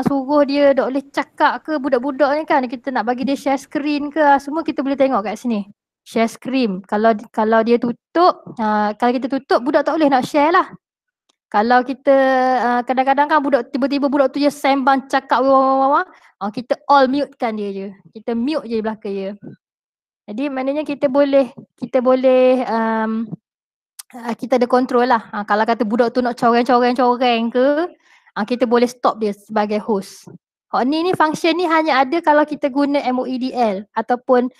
suruh dia tak boleh cakap ke budak-budak ni kan, kita nak bagi dia share screen ke, semua kita boleh tengok kat sini. Share screen. Kalau dia tutup, kalau kita tutup budak tak boleh nak share lah. Kalau kita kadang-kadang kan tiba-tiba budak tu je sembang cakap kita all mute kan dia je. Kita mute je belakang dia. Jadi maknanya kita boleh kita ada control lah. Kalau kata budak tu nak coreng-coreng ke, kita boleh stop dia sebagai host. Ni function ni hanya ada kalau kita guna MOEDL ataupun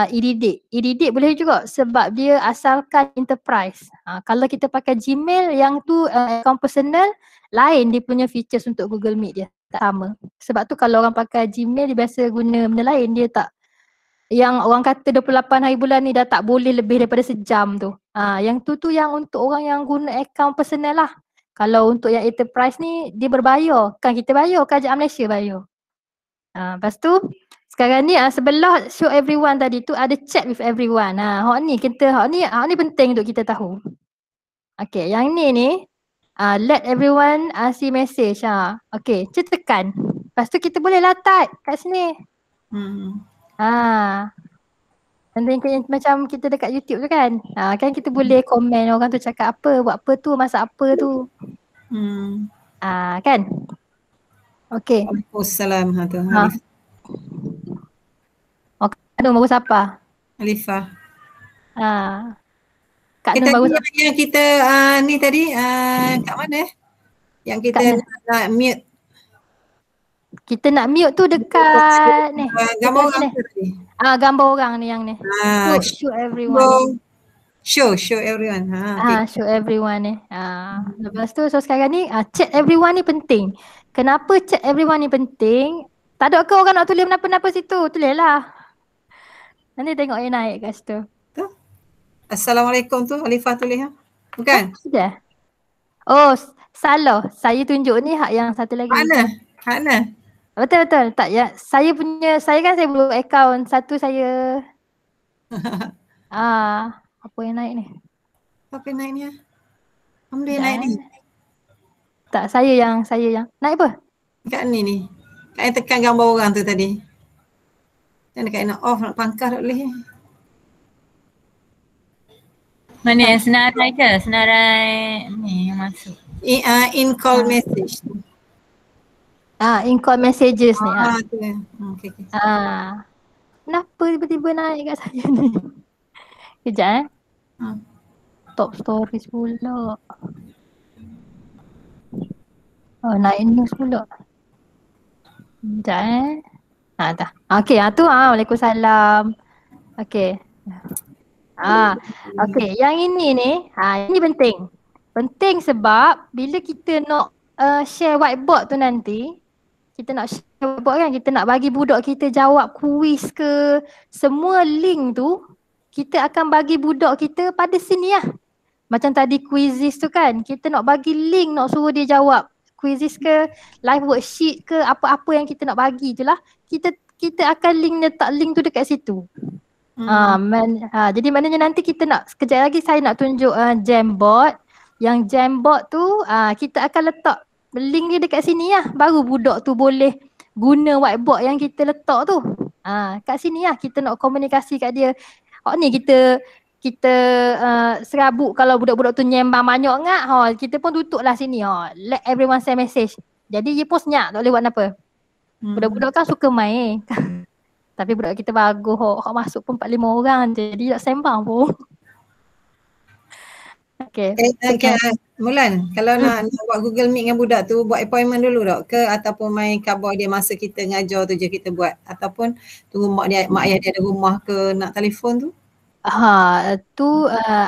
EDD. EDD boleh juga sebab dia asalkan enterprise. Kalau kita pakai Gmail yang tu account personal, lain dia punya features untuk Google Meet dia. Tak sama. Sebab tu kalau orang pakai Gmail dia biasa guna benda lain, dia tak. Yang orang kata 28 hari bulan ni dah tak boleh lebih daripada sejam tu. Yang tu yang untuk orang yang guna account personal lah. Kalau untuk yang enterprise ni dia berbayar. Kan kita bayar, kerajaan Malaysia bayar. Lepas tu sekarang ni sebelah show everyone tadi tu ada chat with everyone. Hak ni penting untuk kita tahu. Okay, yang ni let everyone see message. Okay, kita tekan. Lepas tu kita boleh type kat sini. Nanti macam kita dekat YouTube tu kan. Kan kita boleh komen orang tu cakap apa, buat apa tu, masak apa tu. Kan? Okay. Waalaikumsalam. Kak Nur baru siapa? Alifah. Kak Nur baru siapa? Yang kita ni tadi kat mana? Yang kita nak mute. Kita nak mute tu dekat ni. Gambar orang tadi. Gambar orang ni yang ni. Show everyone. Show everyone. Show everyone ni. Lepas tu sekarang ni chat everyone ni penting. Kenapa chat everyone ni penting? Tak ada ke orang nak tulis apa-apa situ? Tulis lah. Nanti tengok dia naik kat situ. Assalamualaikum tu Alifah tulis bukan? Sudah. Oh, salah. Saya tunjuk ni hak yang satu lagi. Mana? Betul. Tak ya. Saya kan saya buat akaun satu saya. Apa yang naik ni? Apa yang naik ni? Alhamdulillah naik ni. Tak, saya yang naik apa? Kat ni. Kat yang tekan gambar orang tu tadi. Dan dekat nak off, nak pangkah tak boleh. Mana yang senarai ke? Senarai ni yang masuk. In call message. In call messages ni. Tu. Okay. Kenapa tiba-tiba naik kat saya ni? Kejap Top stories pula. Naik news pula. Sekejap dah. Okay, tu Waalaikumsalam. Okay. Okay, yang ini ni, ini penting. Penting sebab bila kita nak share whiteboard tu nanti, kita nak share whiteboard kan, kita nak bagi budak kita jawab kuis ke, semua link tu, kita akan bagi budak kita pada sini lah. Macam tadi quizzes tu kan, kita nak bagi link, nak suruh dia jawab quizzes ke, live worksheet ke, apa-apa yang kita nak bagi tu lah, kita akan letak link tu dekat situ. Jadi maknanya nanti kita nak, sekejap lagi saya nak tunjuk Jamboard. Yang Jamboard tu kita akan letak link dia dekat sini lah, baru budak tu boleh guna whiteboard yang kita letak tu. Kat sini lah kita nak komunikasi kat dia. Ni kita serabut kalau budak-budak tu nyembang banyak ngak, kita pun tutup lah sini, let everyone send message. Jadi dia pun senyap, tak boleh buat apa. Budak-budak kan suka main. Tapi budak kita bagus, masuk pun 4-5 orang je, jadi tak sembang pun. Okay. Mulan, kalau nak buat Google Meet dengan budak tu, buat appointment dulu tak? Ke ataupun main khabar dia masa kita ngajar tu je kita buat? Ataupun tunggu mak ayah dia ada rumah ke, nak telefon tu? Tu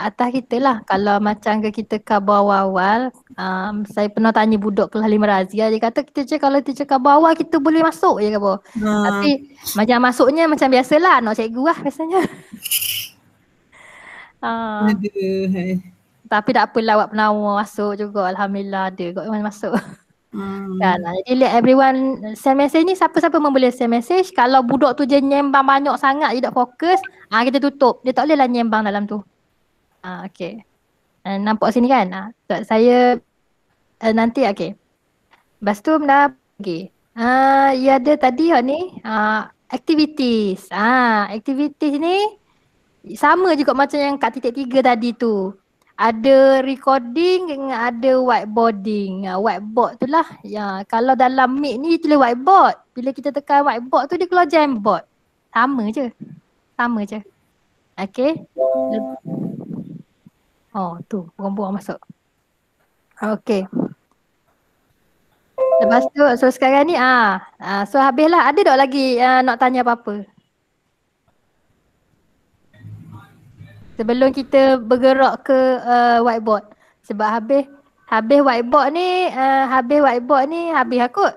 atas kita lah. Kalau macam kita khabar awal, saya pernah tanya budak kelas 5 razia, dia kata kalau teacher khabar awal kita boleh masuk je khabar. Tapi macam masuknya macam biasalah, nak cikgu lah biasanya. Tapi tak apalah, buat penawar masuk juga, alhamdulillah ada kot yang masuk. Kan, jadi let everyone send message ni, siapa-siapa pun boleh send message. Kalau budak tu je nyembang banyak sangat, dia tak fokus, kita tutup. Dia tak boleh lah nyembang dalam tu. Okay. Nampak sini kan? Saya nanti okay. Lepas tu dah pergi. Ya ada tadi ni activities. Activities ni sama juga macam yang kat titik 3 tadi tu. Ada recording dengan ada whiteboarding. Whiteboard tu lah. Kalau dalam Meet ni tulis whiteboard. Bila kita tekan whiteboard tu dia keluar Jamboard. Sama je. Okay. Tu buang-buang masuk. Okay. Lepas tu so sekarang ni so habislah. Ada tak lagi nak tanya apa-apa? Sebelum kita bergerak ke whiteboard. Sebab habis whiteboard ni, habis kot.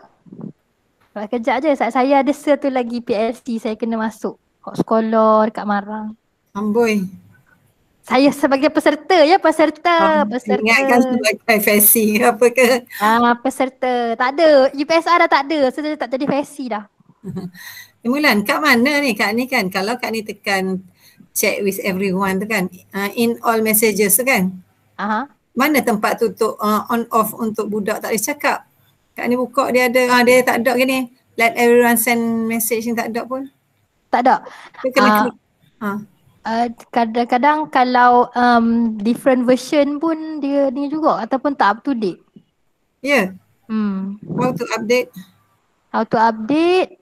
Sebab kejap je, saat saya ada satu lagi PLC saya kena masuk. Kat sekolah dekat Marang. Amboi. Saya sebagai peserta. Ingatkan sebagai FSC apa ke? Peserta. Tak ada. UPSR dah tak ada. So tak jadi FSC dah. Mulan, kat mana ni? Kat ni kan, kalau kat ni tekan check with everyone tu kan, in all messages tu kan, mana tempat tutup on off untuk budak tak boleh cakap? Kat ni buka dia ada, dia tak ada ke ni? Let everyone send message ni tak ada pun? Tak ada. Dia kena klik. Kadang-kadang kalau different version pun dia ni juga ataupun tak up to date. Ya. How to update? How to update?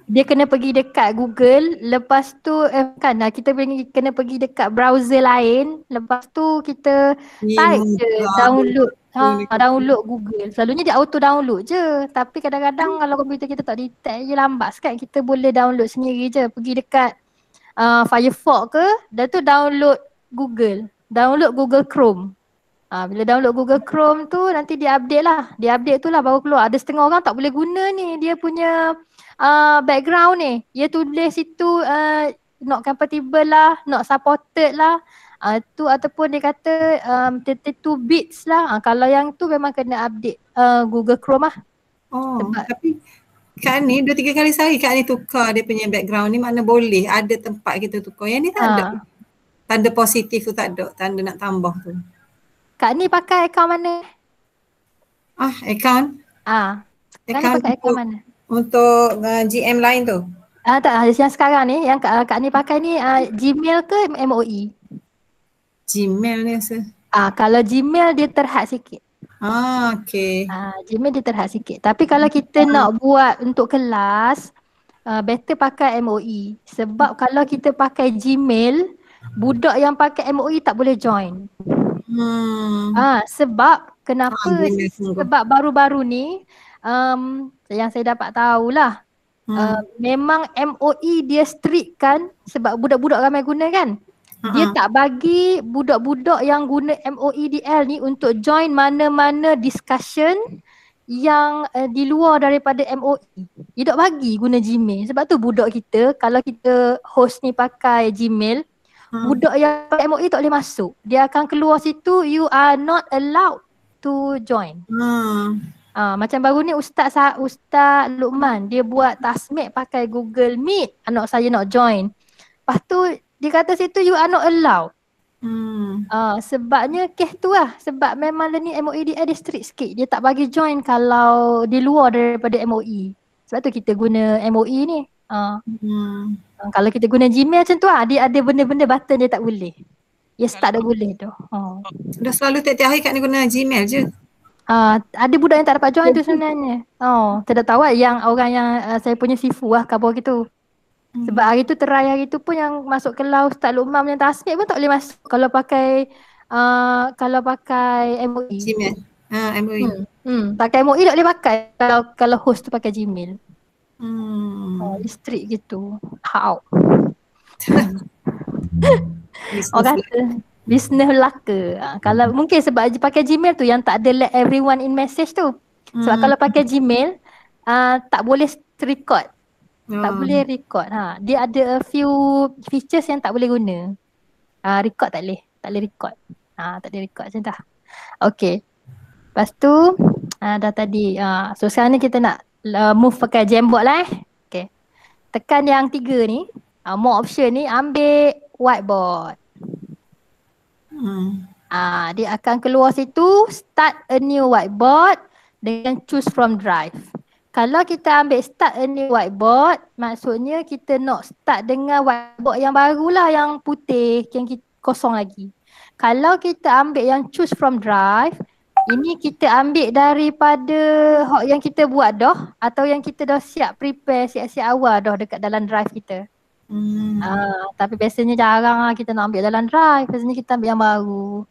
Dia kena pergi dekat Google, lepas tu kan kita kena pergi dekat browser lain, lepas tu kita type je download download Google. Selalunya dia auto download je, tapi kadang-kadang kalau komputer kita tak detect je lambat kan, kita boleh download sendiri je, pergi dekat Firefox ke, dan tu download Google Chrome. Bila download Google Chrome tu nanti dia update lah. Dia update tu lah baru keluar. Ada setengah orang tak boleh guna ni dia punya background ni. Dia tulis situ not compatible lah, not supported lah. Tu ataupun dia kata 32 bits lah. Kalau yang tu memang kena update Google Chrome lah. Tapi Kak ni 2-3 kali sehari Kak ni tukar dia punya background ni, mana boleh ada tempat kita tukar. Yang ni tak ada. Tanda positif tu tak ada, tanda nak tambah tu. Kak ni pakai akaun mana? Akaun? Akaun pakai akaun mana? Untuk GM lain tu? Tak, yang sekarang ni, yang Kak ni pakai ni Gmail ke MOE? Gmail ni rasa. Kalau Gmail dia terhad sikit. Okay. Gmail dia terhad sikit. Tapi kalau kita nak buat untuk kelas, better pakai MOE. Sebab kalau kita pakai Gmail, budak yang pakai MOE tak boleh join. Sebab kenapa? Sebab baru-baru ni yang saya dapat tahulah, memang MOE dia strict kan, sebab budak-budak ramai guna kan. Dia tak bagi budak-budak yang guna MOEDL ni untuk join mana-mana discussion yang di luar daripada MOE. Dia tak bagi guna Gmail. Sebab tu budak kita, kalau kita host ni pakai Gmail, budak yang pakai MOE tak boleh masuk. Dia akan keluar situ, you are not allowed to join. Macam baru ni Ustaz Luqman, dia buat tasmik pakai Google Meet, anak saya nak join. Lepas tu dia kata situ you are not allowed. Sebabnya kes tu lah. Sebab memang learning MOE dia strict sikit. Dia tak bagi join kalau di luar daripada MOE. Sebab tu kita guna MOE ni. Kalau kita guna Gmail macam tu lah, dia ada benda-benda button dia tak boleh. Dia start dah boleh tu. Dah selalu tiap-tiap hari Kak ni guna Gmail je. Ada budak yang tak dapat join tu sebenarnya. Saya dah tahu lah yang orang yang saya punya sifu lah khabar gitu. Sebab hari tu try hari tu pun yang masuk kelas Ustaz Luqman punya tasmik pun tak boleh masuk kalau pakai MOE. Gmail. MOE. Pakai MOE tak boleh pakai kalau host tu pakai Gmail. Strict gitu. How? Orang kata business belaka. Kalau mungkin sebab pakai Gmail tu yang tak ada let everyone in message tu. Sebab kalau pakai Gmail tak boleh record. Tak boleh record. Dia ada a few features yang tak boleh guna. Record tak boleh. Tak boleh record. Tak boleh record macam tu. Okay. Lepas tu dah tadi. So sekarang ni kita nak move pakai Jamboard lah Okay. Tekan yang 3 ni. More option ni ambil whiteboard. Dia akan keluar situ start a new whiteboard dengan choose from drive. Kalau kita ambil start a new whiteboard, maksudnya kita nak start dengan whiteboard yang barulah, yang putih, yang kosong lagi. Kalau kita ambil yang choose from drive, ini kita ambil daripada yang kita buat dah atau yang kita dah prepare siap-siap awal dah dekat dalam drive kita. Tapi biasanya jarang lah kita nak ambil dalam drive, biasanya kita ambil yang baru.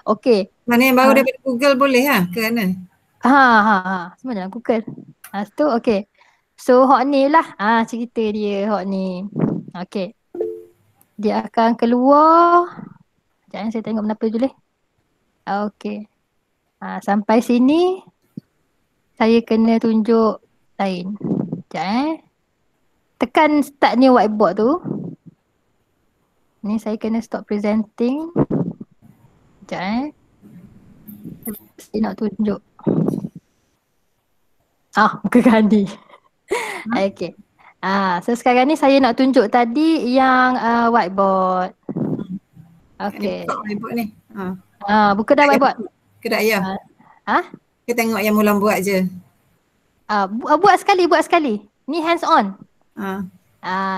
Okay. Mana yang baru daripada Google boleh lah ke mana? Semua dalam Google. Tu okay. So hot ni lah cerita dia hot ni. Okay. Dia akan keluar. Jangan saya tengok kenapa dulu. Okay. Sampai sini saya kena tunjuk lain. Sekejap Tekan start new whiteboard tu. Ni saya kena stop presenting. Sekejap Saya nak tunjuk. Muka Kandi. Okay. So sekarang ni saya nak tunjuk tadi yang whiteboard. Okay. Buka whiteboard ni. Buka dah whiteboard. Kedak ya. Kita tengok yang Mulan buat je. Buat sekali. Ni hands on.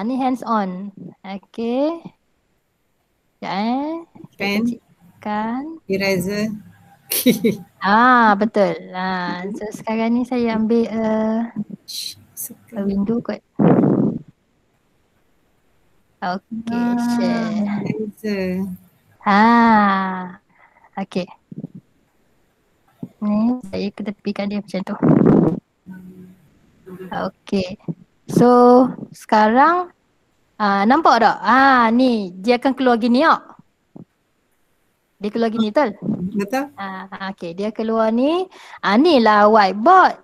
Ni hands on. Okay. Pen. Kan. Eraser. Betul. So sekarang ni saya ambil window kot. Okay, share. Eraser. Okay. Ni saya ketepikan dia macam tu. Okay. So sekarang nampak tak? Ni dia akan keluar gini tak? Dia keluar gini betul? Betul. Okay, dia keluar ni. Ni lah whiteboard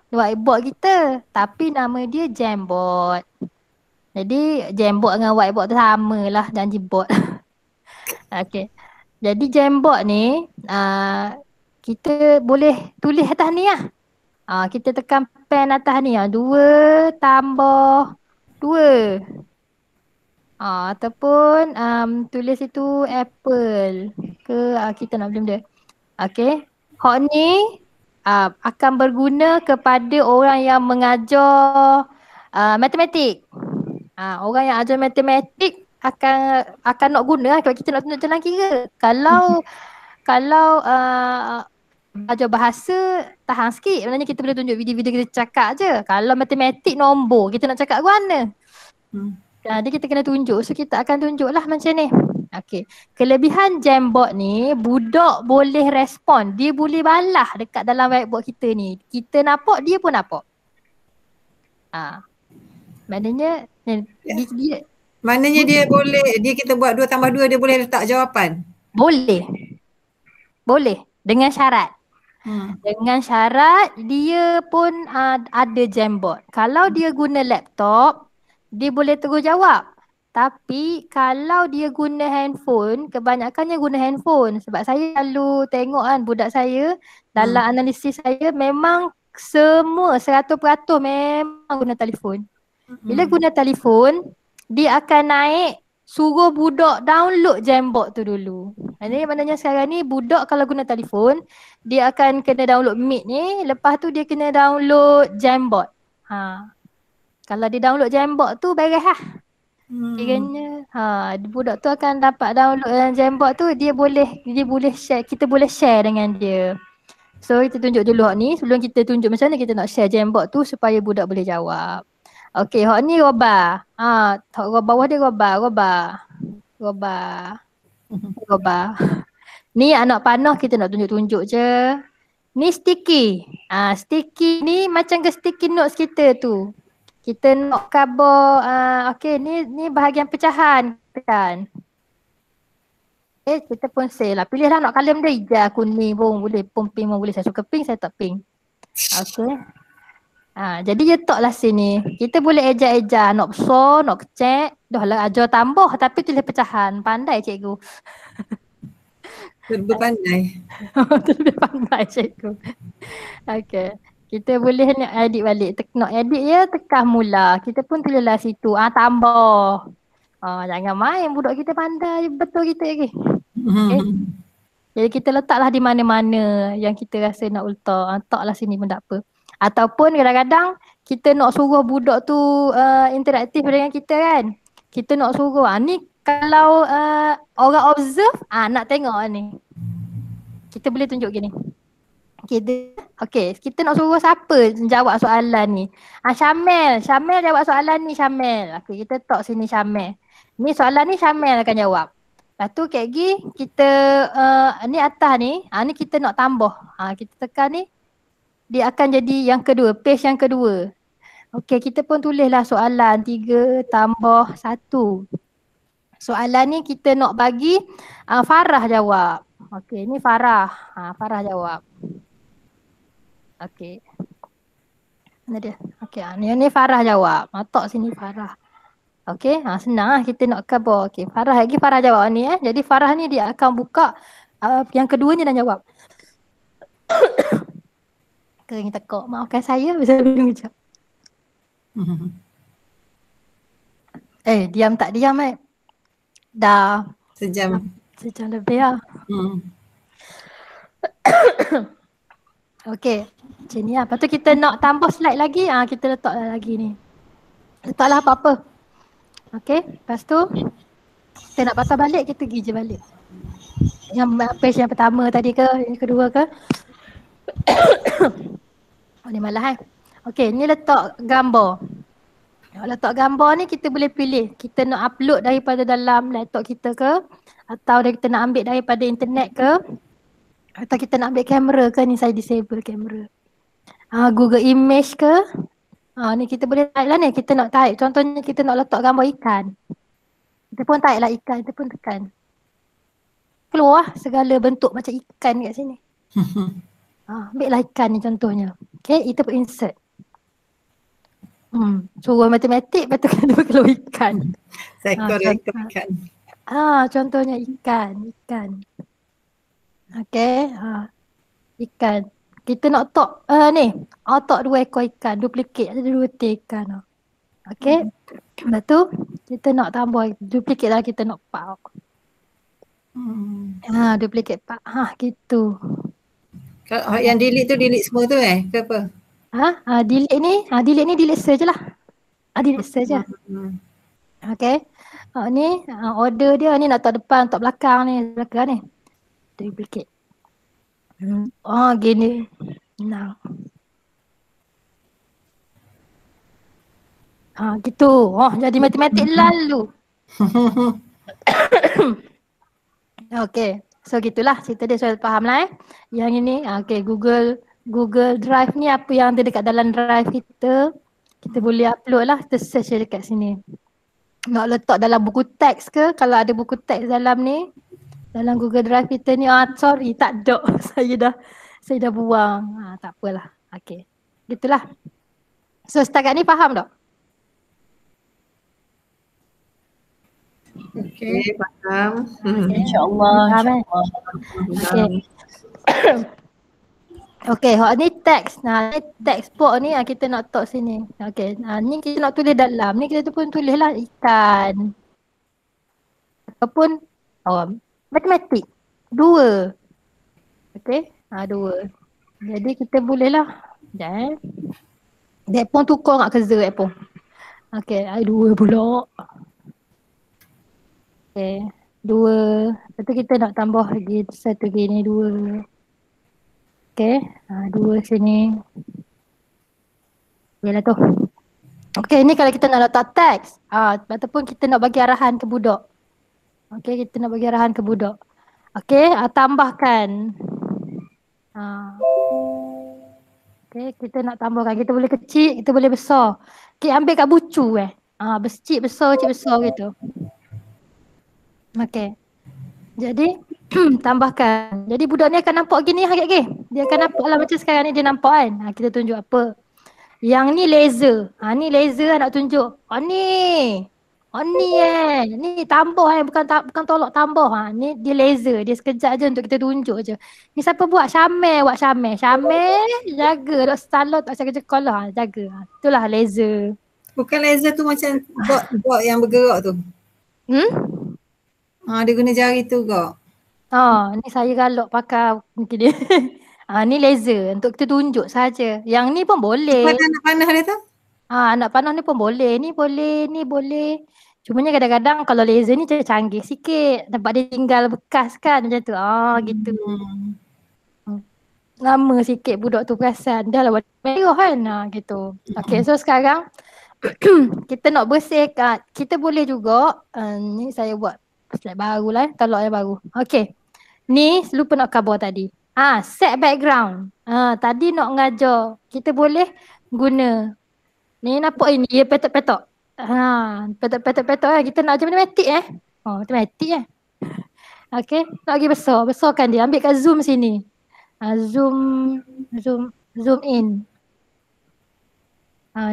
kita. Tapi nama dia Jamboard. Jadi Jamboard dengan whiteboard tu sama lah, janji board. Okay. Jadi Jamboard ni kita boleh tulis atas ni lah. Kita tekan pen atas ni 2 tambah 2. Ataupun tulis itu apple ke kita nak beli benda. Okay. Hak ni akan berguna kepada orang yang mengajar matematik. Orang yang ajar matematik akan nak guna kalau kita nak tunjuk jalan kira. Kalau ajar bahasa tahan sikit, maknanya kita boleh tunjuk video-video kita cakap je. Kalau matematik nombor, kita nak cakap ke mana? Jadi kita kena tunjuk. So kita akan tunjuk lah macam ni. Okay. Kelebihan Jamboard ni, budak boleh respon. Dia boleh balas dekat dalam whiteboard kita ni. Kita nampak, dia pun nampak. Maknanya maknanya dia boleh, kita buat 2 tambah 2, dia boleh letak jawapan? Boleh. Dengan syarat. Dengan syarat dia pun ada Jamboard. Kalau dia guna laptop, dia boleh terus jawab. Tapi kalau dia guna handphone, kebanyakannya guna handphone. Sebab saya selalu tengok kan budak saya dalam analisis saya memang semua 100% memang guna telefon. Bila guna telefon, dia akan naik suruh budak download Jamboard tu dulu. Ini maknanya sekarang ni budak kalau guna telefon, dia akan kena download Meet ni, lepas tu dia kena download Jamboard. Kalau dia download Jamboard tu beres lah. Kiranya budak tu akan dapat download Jamboard tu, dia boleh share, kita boleh share dengan dia. So kita tunjuk dulu hak ni sebelum kita tunjuk macam mana kita nak share Jamboard tu supaya budak boleh jawab. Okey, hak ni roba. Bawah dia roba. Ni anak panah kita nak tunjuk-tunjuk je. Ni sticky. Sticky ni macam ke sticky notes kita tu. Kita nak cover, okey ni bahagian pecahan kan. Kita pun say lah. Pilihlah nak colour dia hijau, kuning pun boleh, pun pink pun boleh. Saya suka pink, saya tak pink. Okey. Jadi letak lah sini. Kita boleh ejak-ejak, nak besar, nak kecil. Dah lah ajar tambah tapi tulis pecahan. Pandai cikgu. Lebih pandai. Lebih pandai cikgu. Okey. Kita boleh nak edit balik. Nak edit ya, tekan mula. Kita pun tulislah situ. Tambah. Jangan main, budak kita pandai betul kita lagi. Okay. Jadi kita letaklah di mana-mana yang kita rasa nak letak. Letaklah sini pun tak apa. Ataupun kadang-kadang kita nak suruh budak tu interaktif dengan kita kan. Kita nak suruh. Ni kalau orang observe, nak tengok ni. Kita boleh tunjuk gini. Okey, kita nak suruh siapa jawab soalan ni? Syamel jawab soalan ni, Syamel. Okey, kita talk sini Syamel. Ni soalan ni Syamel akan jawab. Lepas tu kayak gini kita ni atas ni, ni kita nak tambah. Kita tekan ni. Dia akan jadi yang kedua, page yang kedua. Okey, kita pun tulislah soalan 3 tambah 1. Soalan ni kita nak bagi Farah jawab. Okey, ni Farah. Farah jawab. Okey. Mana dia? Okey, ni Farah jawab. Tok sini Farah. Okey, senang lah kita nak cover. Okey, Farah lagi Farah jawab ni Jadi Farah ni dia akan buka yang keduanya dan jawab. Kering tekak. Maafkan saya bisa minum kejap. Diam tak diam dah Sejam. sejam lebih lah. Okey, macam ni lah. Lepas tu kita nak tambah slide lagi, kita letak lagi ni. Letaklah apa-apa. Okey, lepas tu kita nak patah balik, kita pergi je balik. Yang page yang pertama tadi ke, yang kedua ke. Ni malah Okey, ni letak gambar. Letak gambar ni kita boleh pilih. Kita nak upload daripada dalam laptop kita ke, atau kita nak ambil daripada internet ke, atau kita nak ambil kamera ke. Ni saya disable kamera. Google Image ke. Ni kita boleh type lah ni. Kita nak type. Contohnya kita nak letak gambar ikan. Kita pun type lah ikan. Kita pun tekan. Keluar segala bentuk macam ikan kat sini. Ambil lah ikan ni contohnya. Okay, kita pun insert. Suruh matematik, lepas tu kena keluar ikan. Seekor ikan. Contohnya ikan. Okay, ikan. Kita nak tok ni, tok 2 ekor ikan, duplicate ada 2 ekor ikan. Okay, lepas tu kita nak tambah duplicate lah, kita nak pak. Duplicate pak. Gitu. Yang delete tu delete semua tu ke apa? Delete ni delete search je lah. Delete search je. Okay. Ni order dia ni nak tak depan, tak belakang ni, belakang ni. Duplicate. Gini. Nah. Gitu. Jadi matematik lalu. Okay. So gitulah cerita dia, sudah faham lah Yang ini, okay, Google Drive ni apa yang ada dekat dalam drive kita. Kita boleh upload lah, kita search dekat sini. Nak letak dalam buku teks ke, kalau ada buku teks dalam ni, dalam Google Drive kita ni, sorry tak ada. Saya dah buang. Tak apalah. Okay. Gitulah. So setakat ni faham tak? Okay, faham. InsyaAllah. Okay. Okay, ni teks. Ni textbook ni kita nak letak sini. Okay, ni kita nak tulis dalam. Ni kita pun tulislah ikan. Ataupun matematik. 2. Okay, 2. Jadi kita bolehlah. Dia pun tukar kat kerja pun. Okay, 2 pula. Okay, 2. Lepas tu kita nak tambah lagi satu gini 2. Okay, 2 sini. Yalah tu. Okay, ni kalau kita nak letak teks. Ataupun kita nak bagi arahan ke budak. Okay, kita nak bagi arahan ke budak. Okay, tambahkan. Okay, kita nak tambahkan. Kita boleh kecil, kita boleh besar. Okay, ambil kat bucu kecil besar gitu. Okay. Jadi tambahkan. Jadi budak ni akan nampak gini hakik. Dia akan nampak lah macam sekarang ni dia nampak kan. Kita tunjuk apa. Yang ni laser. Ni laser nak tunjuk. Ni Ni tambah bukan tolak tambah. Ni dia laser. Dia sekejap je untuk kita tunjuk je. Ni siapa buat? Syamel buat Syamel. Jaga dok salon tak jaga sekolah. Jaga. Itulah laser. Bukan laser tu macam bot yang bergerak tu. Dia guna jari tu kok. Ni saya galak pakai mungkin dia. Ni laser untuk kita tunjuk saja. Yang ni pun boleh. Cepat anak panah dia tu? Anak panah ni pun boleh. Ni boleh. Cumanya kadang-kadang kalau laser ni canggih sikit. Nampak dia tinggal bekas kan macam tu. Gitu. Lama sikit budak tu perasan. Dah lah warna merah kan. Gitu. Okay, so sekarang kita nak bersihkan. Kita boleh juga. Ni saya buat slide baru lah. Tolak yang baru. Okay. Ni lupa nak cover tadi. Set background. Tadi nak ngajar. Kita boleh guna. Ni nampak ini. Dia petok-petok. Petok-petok kita nak ajar matematik matematik Okay. Nak lagi besar. Besarkan dia. Ambil kat zoom sini. Zoom in.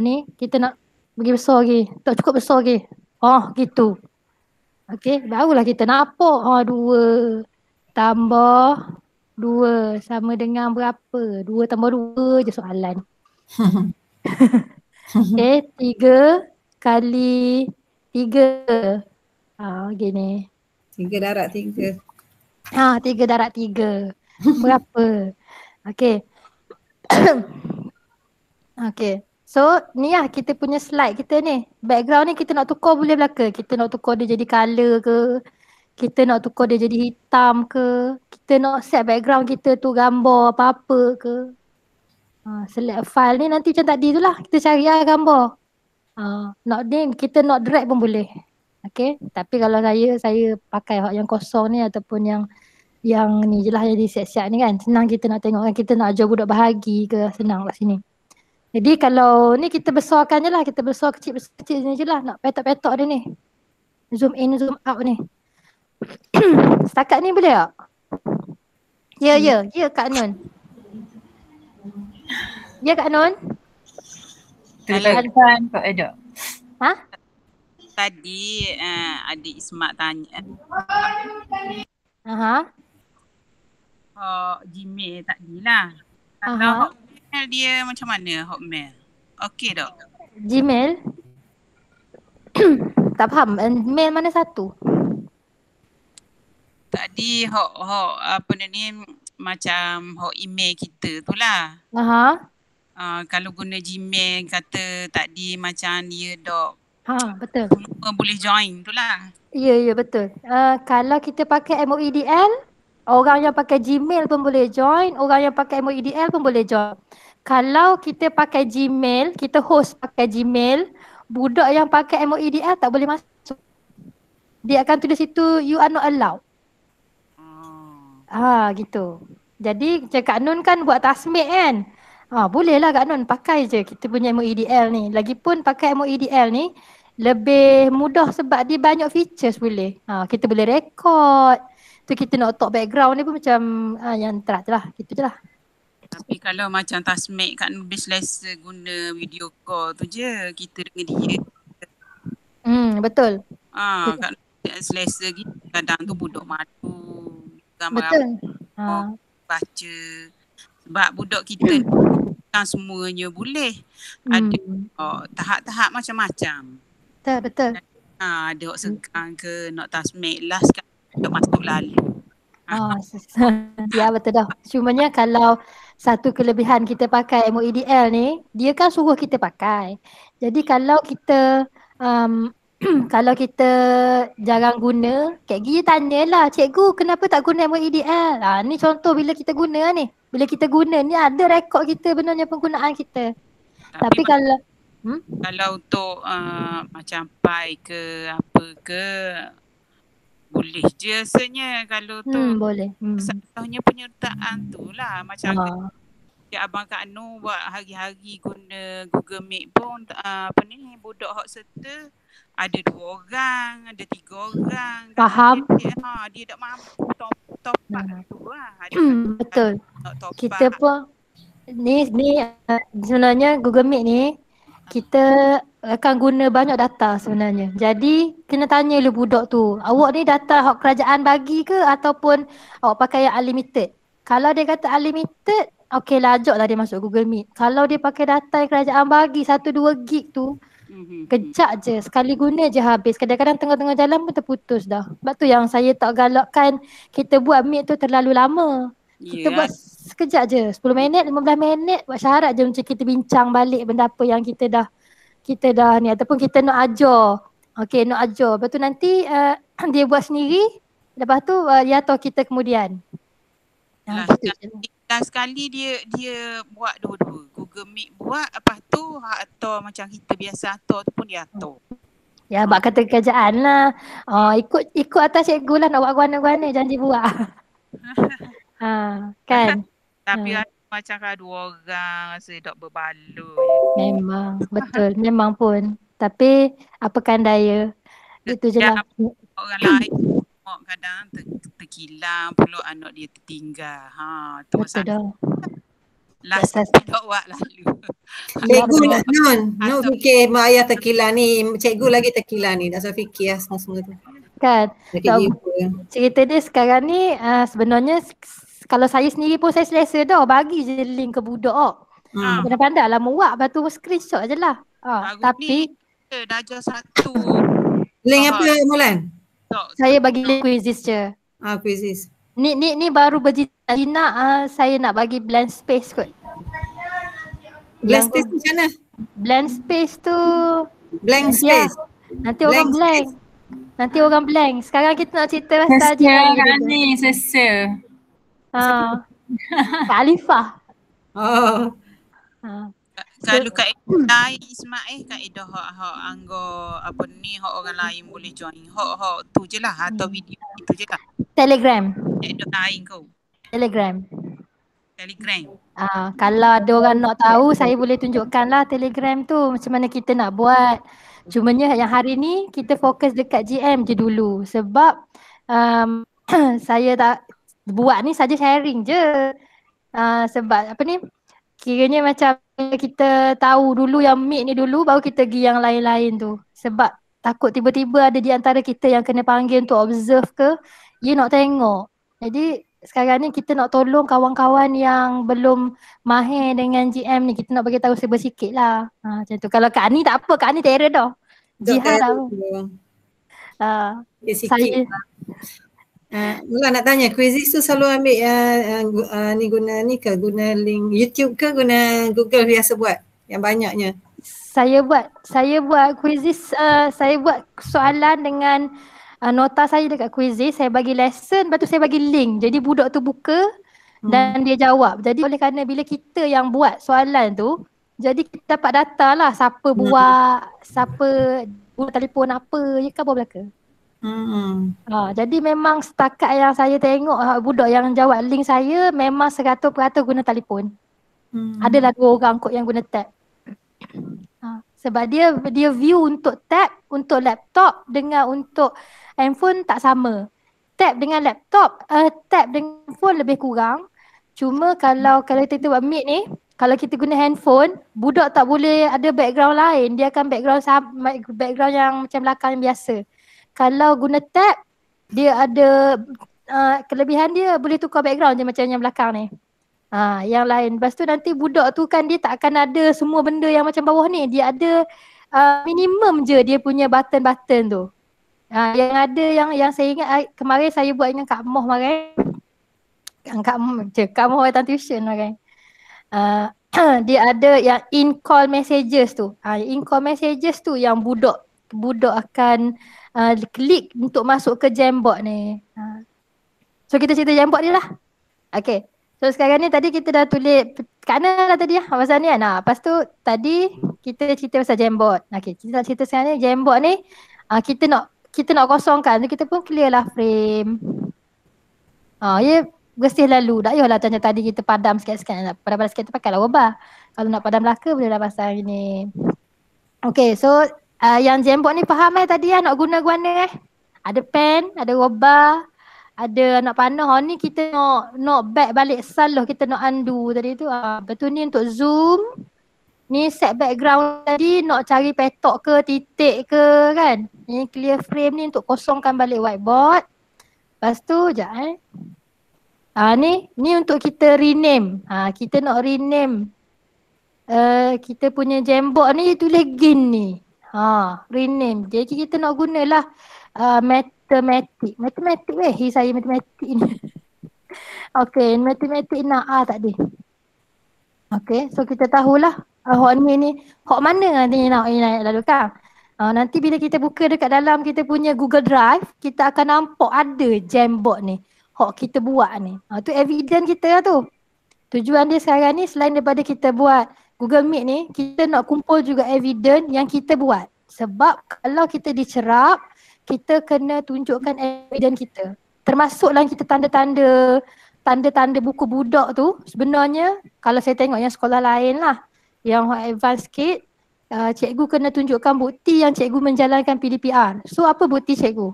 Ni kita nak bagi besar lagi. Tak cukup besar lagi. Gitu. Okay. Barulah kita nampak. 2 tambah 2 sama dengan berapa? 2 tambah 2 je soalan. Okay. 3 kali 3. Gini. 3 darab 3. 3 darab 3. Berapa? Okey. Okey. So ni lah kita punya slide kita ni. Background ni kita nak tukar boleh belaka. Kita nak tukar dia jadi colour ke. Kita nak tukar dia jadi hitam ke. Kita nak set background kita tu gambar apa-apa ke. Select file ni nanti macam tadi tu lah. Kita cari lah gambar. Nak ni kita nak drag pun boleh. Okay. Tapi kalau saya pakai yang kosong ni ataupun yang ni je lah yang disiap-siap ni kan. Senang kita nak tengok kan. Kita nak ajar budak bahagi ke. Senang kat sini. Jadi kalau ni kita besarkan je lah. Kita besar kecil-kecil ni je lah. Nak petok-petok dia ni. Zoom in, zoom out ni. Setakat ni boleh tak? Ya Kak Nun. Ya Kak Nun. Kelihatan Kak Eda. Tadi adik Ismak tanya. Gmail tadi lah. Kalau Hotmail dia macam mana Hotmail? Okey tak? Gmail? Tak faham. Mail mana satu? Tadi apa ni macam email kita tu lah. Kalau guna Gmail kata tadi macam dia dok. Betul. Semua boleh join tu lah. Ya betul. Kalau kita pakai MOEDL, orang yang pakai Gmail pun boleh join, orang yang pakai MOEDL pun boleh join. Kalau kita pakai Gmail, kita host pakai Gmail, budak yang pakai MOEDL tak boleh masuk. Dia akan tulis situ you are not allowed. Gitu. Jadi Kak Nun kan buat tasmik kan. Boleh lah Kak Nun pakai je kita punya MOEDL ni. Lagipun pakai MOEDL ni lebih mudah sebab dia banyak features boleh. Kita boleh record. Tu kita nak talk background ni pun macam yang terat je lah. Gitu je lah. Tapi kalau macam tasmik Kak Nun lebih selesa guna video call tu je. Kita dengan dia. Betul. Kak Nun selesa gitu. Kadang tu budak madu. Betul. Baca. Sebab budak kita bukan semuanya boleh. Ada tahap-tahap macam-macam. Betul. Ada hok segang ke nak tasmik last kan nak masuk lalu. Ya betul dah. Cumanya kalau satu kelebihan kita pakai MOEDL ni, dia kan suruh kita pakai. Jadi kalau kita kalau kita jarang guna, Kak Gigi tanyalah, cikgu kenapa tak guna MOEDL? Ni contoh bila kita guna ni. Bila kita guna ni ada rekod kita benarnya penggunaan kita. Tapi kalau kalau untuk macam pi ke apa ke boleh je rasanya kalau tu. Boleh. Contohnya penyertaan tu lah macam Abang Kak Nur buat hari-hari guna Google Meet pun budak hak serta ada 2 orang, ada 3 orang. Faham. Dia tak mampu top up tu lah. Betul. Kita pun ni sebenarnya Google Meet ni kita akan guna banyak data sebenarnya. Jadi kena tanya dulu budak tu, awak ni data hak kerajaan bagi ke ataupun awak pakai yang unlimited? Kalau dia kata unlimited, okey lah ajaklah dia masuk Google Meet. Kalau dia pakai data yang kerajaan bagi 1-2 gig tu, kejap je, sekali guna je habis. Kadang-kadang tengah-tengah jalan pun terputus dah. Sebab tu yang saya tak galakkan kita buat Meet tu terlalu lama. Kita buat sekejap je, 10 minit, 15 minit, buat syarat je macam kita bincang balik benda apa yang kita dah ni ataupun kita nak ajar. Okey, nak ajar. Lepas tu nanti dia buat sendiri, lepas tu dia tahu kita kemudian. Sekali dia buat dua-dua. Google Meet buat, lepas tu atau macam kita biasa atur tu pun dia atur. Ya, buat kata kerjaan lah. Ikut atas cikgu lah nak buat guana-guana, janji buat. Kan? Tapi macam kan 2 orang rasa tak berbaloi. Memang, betul. Memang pun. Tapi apakan daya. Itu je lah. Orang lain kadang terkilang pula anak dia tertinggal. Tu betul dah. Last tak buat lalu. Cikgu Nun fikir mak ayah terkilang ni, cikgu lagi terkilang ni. Tak usah fikir lah semua-semua tu. Kan? Cerita dia sekarang ni sebenarnya kalau saya sendiri pun saya selesa dah bagi je link ke budak. Pandai-pandai lah muak, lepas tu screenshot je lah. Tapi dah ajar 1 Link apa Mulan? Saya bagi link Quizizz je. Quizizz. Ni baru berjinak saya nak bagi blank space kot. Blank space macam mana? Blank space tu blank space. Nanti orang blank. Nanti orang blank. Sekarang kita nak cerita pasal GM ni. Sesa. Kak Alifah. Kalau Kak Edah lain Ismail, Kak Edah hak anggo apa ni, hak orang lain boleh join. Hak tu je lah atau video itu je lah. Telegram. Kak Edah lain kau. Telegram. Kalau ada orang nak tahu, saya boleh tunjukkan lah Telegram tu macam mana kita nak buat. Cumanya yang hari ni kita fokus dekat GM je dulu sebab saya tak buat ni saja sharing je. Sebab apa ni, kiranya macam kita tahu dulu yang Meet ni dulu baru kita pergi yang lain-lain tu. Sebab takut tiba-tiba ada di antara kita yang kena panggil untuk observe ke, you nak tengok. Jadi sekarang ni kita nak tolong kawan-kawan yang belum mahir dengan GM ni, kita nak bagi tahu serba sikit lah. Macam tu. Kalau Kak Ani tak apa, Kak Ani terror dah. Jihad dah. Saya Mula nak tanya, Quizizz tu selalu ambil ni guna ni ke, guna link YouTube ke, guna Google biasa buat yang banyaknya? Saya buat Quizizz, saya buat soalan dengan nota saya dekat Quizizz, saya bagi lesson, lepas tu saya bagi link. Jadi budak tu buka dan dia jawab. Jadi oleh kerana bila kita yang buat soalan tu, jadi kita dapat data lah siapa buat, siapa buat telefon apa, ya ke apa belaka. Jadi memang setakat yang saya tengok budak yang jawab link saya memang 100% guna telefon. Adalah 2 orang kot yang guna tab. Sebab dia view untuk tab, untuk laptop dengan untuk handphone tak sama. Tab dengan laptop, tab dengan phone lebih kurang. Cuma kalau kita buat Meet ni, kalau kita guna handphone, budak tak boleh ada background lain. Dia akan background yang macam belakang yang biasa. Kalau guna tab, dia ada kelebihan dia boleh tukar background je macam yang belakang ni. Yang lain. Lepas tu nanti budak tu kan dia tak akan ada semua benda yang macam bawah ni. Dia ada minimum je dia punya button-button tu. Yang ada yang saya ingat kemarin saya buat dengan Kak Moh kemarin. Kak Moh datang tuition kemarin. Dia ada yang in-call messages tu. In-call messages tu yang budak akan klik untuk masuk ke Jamboard ni. So kita cerita Jamboard ni lah. Okay. So sekarang ni tadi kita dah tulis kat mana lah tadi pasal ni kan. Lepas tu tadi kita cerita pasal Jamboard. Okay, kita nak cerita sekarang ni Jamboard ni kita nak kosongkan. Kita pun clear lah frame. Ya bersih lalu. Tak payahlah macam tadi kita padam sikit-sikit. Padam sikit tu pakai lah wabah. Kalau nak padam laka boleh lah pasal ni. Okay, so yang Jamboard ni faham tadi nak guna-guna ada pen, ada wabah, ada nak panah. Ni kita nak back balik salah, kita nak undo tadi tu. Betul ni untuk zoom. Ni set background tadi nak cari petok ke titik ke kan. Ni clear frame ni untuk kosongkan balik whiteboard. Lepas tu sekejap ni untuk kita rename. Kita nak rename kita punya Jamboard ni tulis gin ni. Rename. Jadi kita nak gunalah matematik. Matematik saya matematik ni. Okay, matematik nak tak ada. Okay, so kita tahulah hak ni hak mana nanti nak lalu kan. Nanti bila kita buka dekat dalam kita punya Google Drive, kita akan nampak ada Jamboard ni. Hak kita buat ni. Tu evidence kita lah tu. Tujuan dia sekarang ni selain daripada kita buat Google Meet ni, kita nak kumpul juga evidence yang kita buat. Sebab kalau kita dicerap, kita kena tunjukkan evidence kita. Termasuklah kita tanda-tanda buku budak tu. Sebenarnya kalau saya tengok yang sekolah lain lah, yang advance sikit, cikgu kena tunjukkan bukti yang cikgu menjalankan PDPR. So apa bukti cikgu?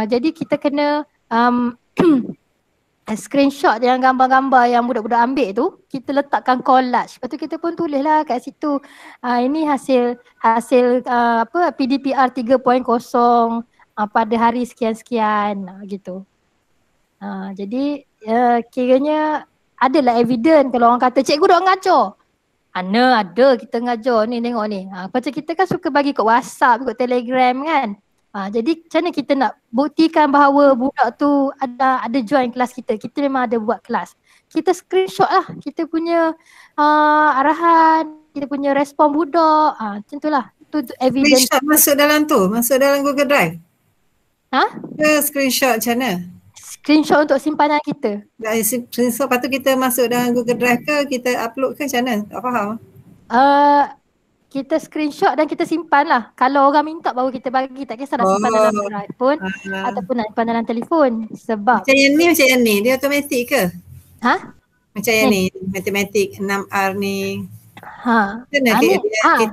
Jadi kita kena screenshot yang gambar-gambar yang budak-budak ambil tu, kita letakkan collage. Lepas tu kita pun tulislah kat situ. Ini hasil PDPR 3.0 pada hari sekian-sekian gitu. Jadi kiranya adalah evidence kalau orang kata cikgu dah ngajar. Ada kita ngajar ni tengok ni. Macam kita kan suka bagi kat WhatsApp, kat Telegram kan. Jadi macam mana kita nak buktikan bahawa budak tu ada join kelas kita. Kita memang ada buat kelas. Kita screenshot lah kita punya arahan, kita punya respon budak. Macam tu lah. Tu evidence. Screenshot masuk dalam Google Drive. Ke screenshot macam mana? Screenshot untuk simpanan kita. Screenshot lepas tu kita masuk dalam Google Drive ke kita upload ke macam mana? Tak faham. Kita screenshot dan kita simpan lah. Kalau orang minta baru kita bagi. Tak kisah nak simpan dalam drive pun ataupun nak simpan dalam telefon. Sebab macam yang ni dia automatik ke? Macam yang ni matematik 6R ni.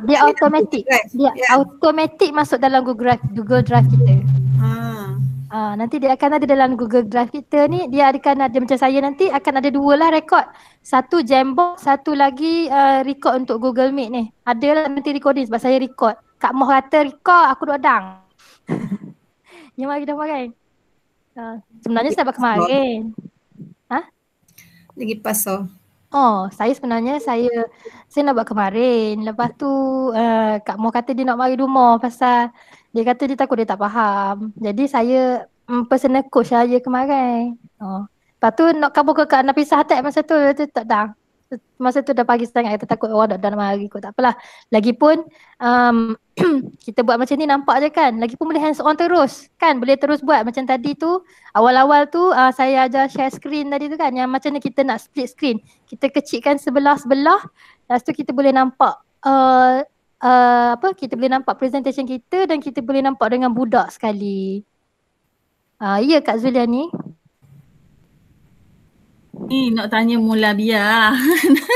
Dia automatik. Dia automatik masuk dalam Google Drive kita. Nanti dia akan ada dalam Google Drive kita ni, dia akan ada macam saya nanti akan ada 2 lah rekod. Satu Jambox, satu lagi record untuk Google Meet ni. Ada lah nanti recording sebab saya record. Kak Moh kata record, aku duduk dang. Yang mari dah makan. Sebenarnya saya buat kemarin. Lagi pasal. Saya sebenarnya saya nak buat kemarin. Lepas tu Kak Moh kata dia nak mari rumah pasal dia kata dia takut dia tak faham. Jadi saya personal coach saya kemarin. Lepas tu nak kabur ke Kak Nafisah tak masa tu tak dah. Masa tu dah pagi sangat kita takut orang dah mari kot. Tak apalah. Lagipun kita buat macam ni nampak je kan. Lagipun boleh hands on terus kan. Boleh terus buat macam tadi tu. Awal-awal tu saya ajar share screen tadi tu kan. Yang macam ni kita nak split screen. Kita kecilkan sebelah-sebelah. Lepas tu kita boleh nampak kita boleh nampak presentation kita dan kita boleh nampak dengan budak sekali. Ya Kak Zuliani. Ni nak tanya mula biar.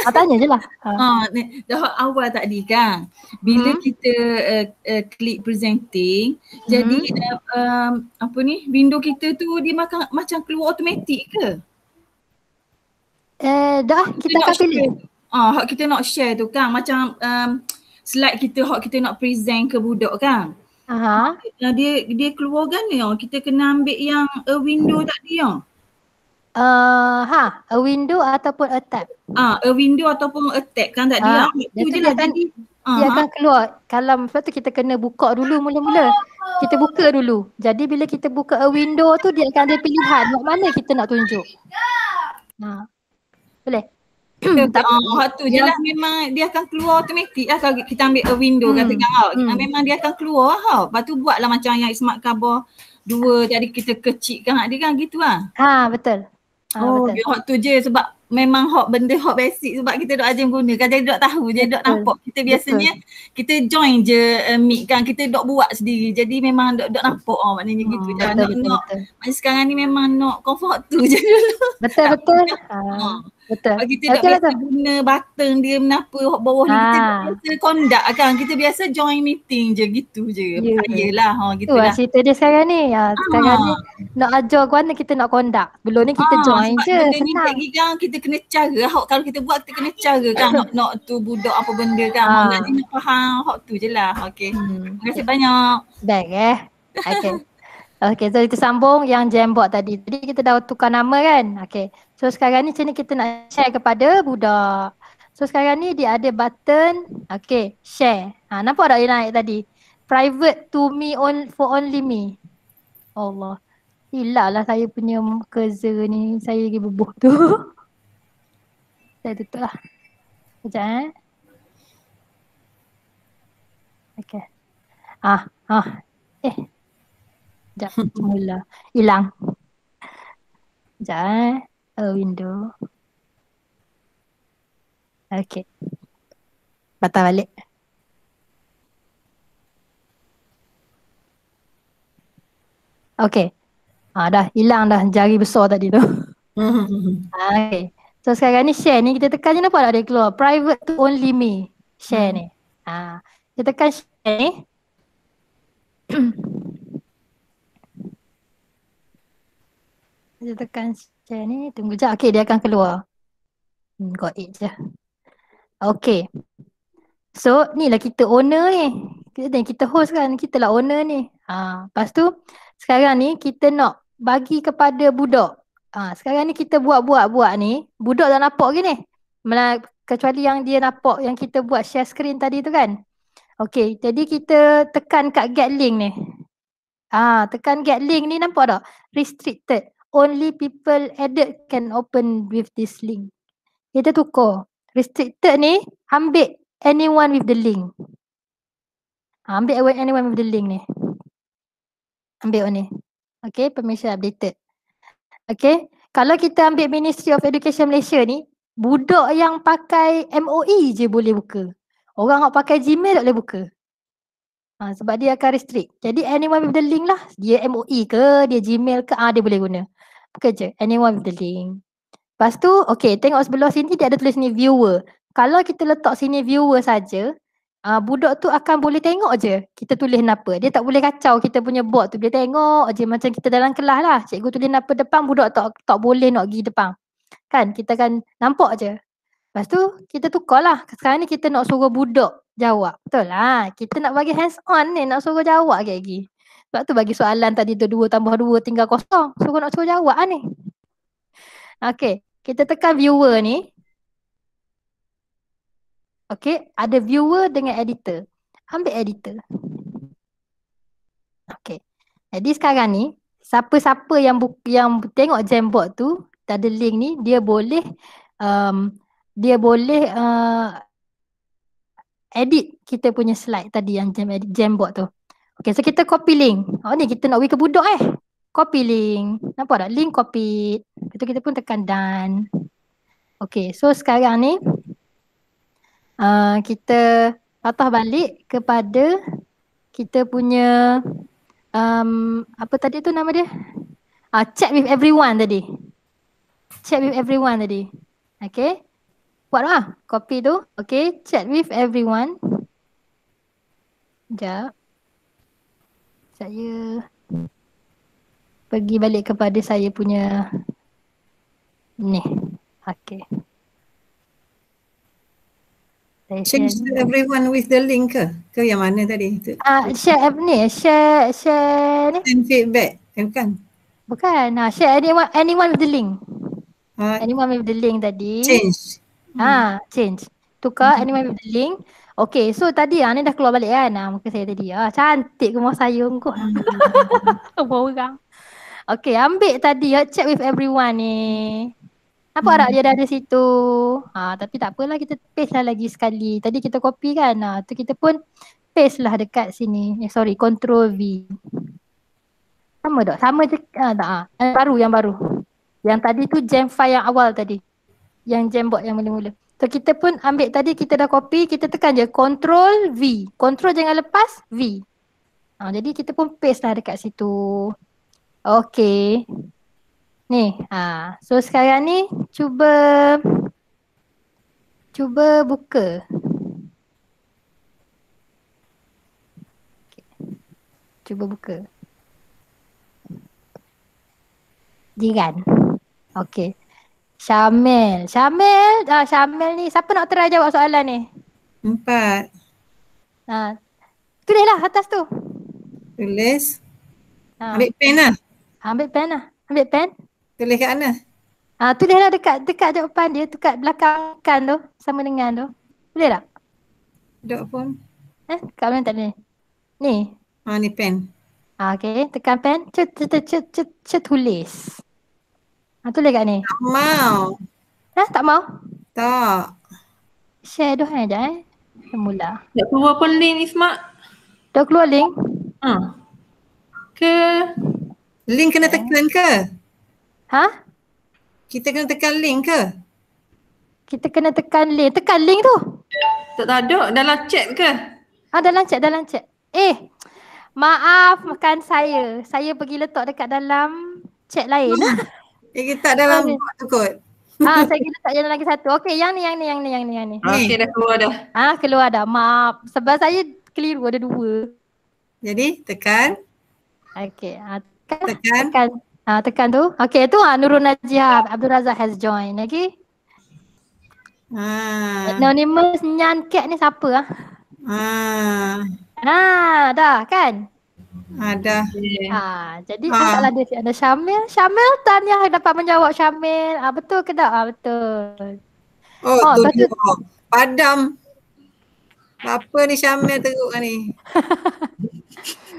Tanya je lah. Dah awal tadi kan. Bila kita klik presenting, jadi window kita tu dia macam keluar automatik ke? Dah kita akan pilih. Kita nak share tu kan macam slide kita kita nak present ke budak kan. Dia keluar kan ni kita kena ambil yang a window tadi a window ataupun a tab. A window ataupun a tab kan tadi. Itu je lah tadi. Dia akan keluar. Kalau sebab tu kita kena buka dulu mula-mula. Kita buka dulu. Jadi bila kita buka a window tu dia akan ada pilihan mana kita nak tunjuk. Boleh? Tu je lah memang dia akan keluar automatik lah kalau kita ambil a window katakan memang dia akan keluar lepas tu buatlah macam yang smart cover 2 jadi kita kecilkan dia kan gitu lah. Betul. Betul. Hot tu je sebab memang benda basic sebab kita dok ajar guna kan jadi dok tahu je dok nampak kita biasanya kita join je meet kan kita dok buat sendiri jadi memang dok nampak maknanya gitu je nak macam sekarang ni memang nak comfort tu je dulu. Betul. Betul. Kita tak biasa guna button dia menapa bawah ni kita biasa conduct kan kita biasa join meeting je gitu je. Yalah gitu lah. Cerita dia sekarang ni. Sekarang ni nak ajar mana kita nak conduct. Belum ni kita join je. Senang. Kan kita kena cara kalau kita buat kita kena cara kan nak tu budak apa benda kan. Nak faham tu je lah. Okey. Terima kasih banyak. Baik Okay, so kita sambung yang Jambox tadi. Tadi kita dah tukar nama kan? Okay. So sekarang ni macam ni kita nak share kepada budak. So sekarang ni dia ada button, okay, share. Nampak tak dia naik tadi? Private to me for only me. Allah. Hilang lah saya punya cursor ni. Saya lagi bubuh tu. Saya tutup lah. Sekejap Okay. Sekejap, mula. Hilang. Sekejap window. Okay. Batal balik. Okay. Dah hilang dah jari besar tadi tu. Okay. So sekarang ni share ni kita tekan je nampak tak dia keluar. Private to only me. Share ni. Kita tekan share ni. Kita tekan share ni. Tunggu sekejap. Okay dia akan keluar. Got it je. Okay. So ni lah kita owner ni. Kita host kan. Kita lah owner ni. Lepas tu sekarang ni kita nak bagi kepada budak. Sekarang ni kita buat ni. Budak dah nampak ke ni? Kecuali yang dia nampak yang kita buat share screen tadi tu kan. Okay. Jadi kita tekan kat get link ni. Tekan get link ni, nampak tak? Restricted. Only people added can open with this link. Kita tukar. Restricted ni ambil anyone with the link. Ambil anyone with the link ni. Ambil ni. Okay, permission updated. Okay, kalau kita ambil Ministry of Education Malaysia ni, budak yang pakai MOE je boleh buka. Orang yang pakai Gmail tak boleh buka. Sebab dia akan restrict. Jadi anyone with the link lah. Dia MOE ke, dia Gmail ke, dia boleh guna. Buka je, anyone with the link. Lepas tu, okay, tengok sebelah sini dia ada tulis ni viewer. Kalau kita letak sini viewer saja, budak tu akan boleh tengok je kita tulis apa. Dia tak boleh kacau kita punya board tu. Dia tengok je macam kita dalam kelas lah. Cikgu tulis apa depan, budak tak boleh nak pergi depan. Kan, kita kan nampak je. Lepas tu, kita tukar lah. Sekarang ni kita nak suruh budak jawab. Betul lah. Kita nak bagi hands on ni, nak suruh jawab lagi. Sebab tu bagi soalan tadi tu 2 tambah 2 tinggal kosong. Nak suruh jawab lah ni. Okay, kita tekan viewer ni. Okay, ada viewer dengan editor. Ambil editor. Okay, jadi sekarang ni, siapa-siapa yang tengok Jamboard tu, ada link ni, dia boleh edit kita punya slide tadi yang Jamboard tu. Okay, so kita copy link. Ni kita nak bagi ke budak Copy link. Nampak tak? Link copy. Lepas tu kita pun tekan done. Okay, so sekarang ni kita patah balik kepada kita punya apa tadi tu nama dia? Chat with everyone tadi. Chat with everyone tadi. Okay. Buat lah. Copy tu. Okay. Chat with everyone. Sekejap. Saya pergi balik kepada saya punya ni. Okay. Change to everyone with the link ke? Ke yang mana tadi? Share ni. Share ni. Send feedback. Bukan? Bukan. Share anyone with the link. Anyone with the link tadi. Change. Change. Tukar anyone with the link. Okay, so tadi ni dah keluar balik kan muka saya tadi. Cantik rumah saya kau. Semua orang. Okay, ambil tadi chat with everyone ni. Nampak tak dia dah ada situ. Tapi tak apalah, kita paste lah lagi sekali. Tadi kita copy kan. Tu kita pun paste lah dekat sini. Ctrl V. Sama tak? Sama je. Tak. Yang baru. Yang tadi tu jam file yang awal tadi. Yang Jamboard yang mula-mula. So kita pun ambil tadi, kita dah copy, kita tekan je Ctrl V. Ctrl jangan lepas, V. Jadi kita pun paste lah dekat situ. Okay. Ni. So sekarang ni cuba buka. Okay. Cuba buka. Jiran. Okay. Syamil ni siapa nak try jawab soalan ni? 4. Tulislah atas tu. Tulis. Ambil pen lah. Ambil pen. Tulis kat mana? Tulislah dekat jawapan dia, dekat belakang kan tu, sama dengan tu. Boleh tak? Duk pun. Kat mana tak boleh? Ni. Ni pen. Okay, tekan pen. Tulis. Tulis kat ni. Tak mau. Tak mau? Tak. Share dah sekejap Semula. Tak keluar pun link Ismak. Dah keluar link? Ke? Link kena tekan ke? Kita kena tekan link ke? Kita kena tekan link. Tekan link tu. Tak ada. Dalam chat ke? Dalam chat. Maafkan saya. Saya pergi letak dekat dalam chat lain. Kita dalam bot tu kot. Saya kira tak jalan lagi satu. Okey, yang ni. Okey, dah keluar dah. Keluar dah. Maaf. Sebab saya keliru ada 2. Jadi tekan. Okey. Tekan tu. Okey, tu Nurul Najih Abdul Razak has joined. Okey. Anonymous Nyan Cat ni siapa dah kan? Ada. Jadi salah dia ada Syamil. Syamil tanya dapat menjawab Syamil. Betul ke tak? Betul. Tu padam. Apa ni Syamil teruk ni?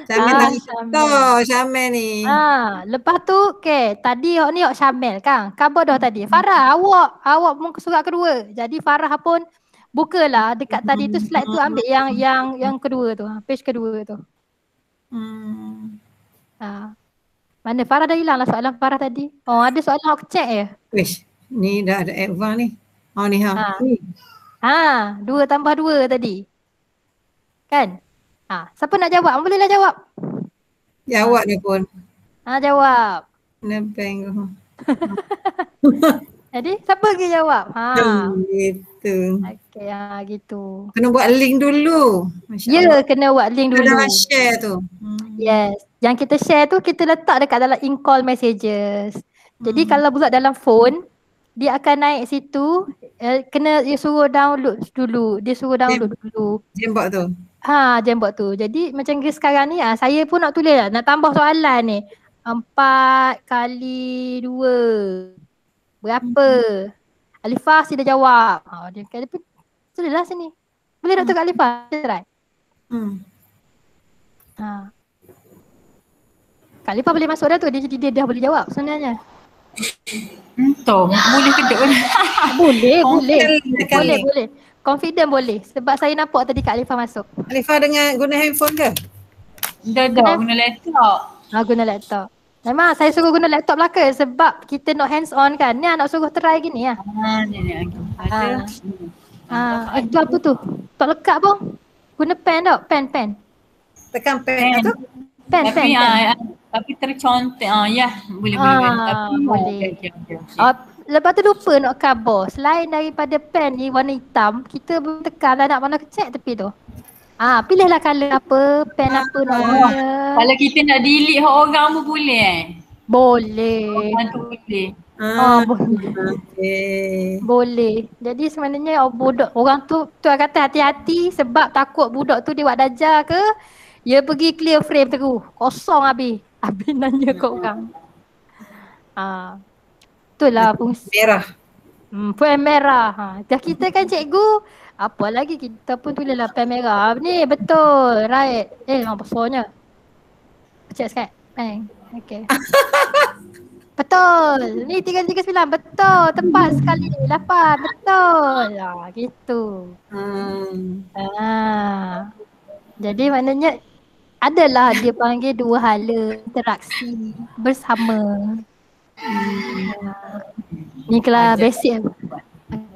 Syamel lagi Syamel. Syamel ni. Lepas tu tadi ni Syamel kan. Khabar dah tadi. Farah awak muka surat kedua. Jadi Farah pun bukalah dekat tadi tu slide tu, ambil yang kedua tu, page kedua tu. Mana Farah dah hilang lah soalan Farah tadi. Oh, ada soalan awak check je. Wish, ni dah ada advance ni. Oh ni ni. 2 tambah 2 tadi. Kan? Siapa nak jawab? Bolehlah jawab. Jawab dia pun. Jawab. Nebeng tu. Jadi siapa lagi jawab? Gitu. Okey, gitu. Kena buat link dulu. Ya, kena buat link dulu. Dalam share tu. Yes. Yang kita share tu kita letak dekat dalam in-call messages. Jadi kalau buat dalam phone, dia akan naik situ, kena dia suruh download dulu. Jembot tu. Jembot tu. Jadi macam sekarang ni, saya pun nak tulis nak tambah soalan ni. 4 kali 2 berapa? Alifah sila jawab. Dia kata tulislah sini. Boleh Dr. Alifah? Try. Kak Alifah boleh masuk dah tu. Dia dah boleh jawab sebenarnya. Boleh ke tak? Boleh. Confident boleh. Sebab saya nampak tadi Kak Alifah masuk. Alifah guna handphone ke? Dah guna laptop. Guna laptop. Memang saya suruh guna laptop lah sebab kita nak hands on kan. Ni nak suruh try gini lah. Itu apa tu? Tak lekat pun. Guna pen tau. Pen. Tekan pen tu. Pen. Tapi tercontek. Boleh. Lepas tu lupa nak cover. Selain daripada pen ni warna hitam, kita tekan lah nak warna kecek tepi tu. Pilihlah colour apa, pen apa nak guna. Kalau kita nak delete orang pun boleh Boleh. Boleh. Boleh. Jadi sebenarnya budak orang tu kata hati-hati sebab takut budak tu dia buat darjah ke, dia pergi clear frame terus. Kosong habis nanya kat orang. Itulah fungsi merah. Pen merah. Dah kita kan cikgu, apa lagi kita pun tulislah pen merah. Ni betul, right. Besarnya. Cek sikit. Okay. Betul. Ni 339 betul. Tepat sekali. 8 betul. Gitu. Jadi maknanya adalah dia panggil 2 hala interaksi bersama. Ni kelas basic.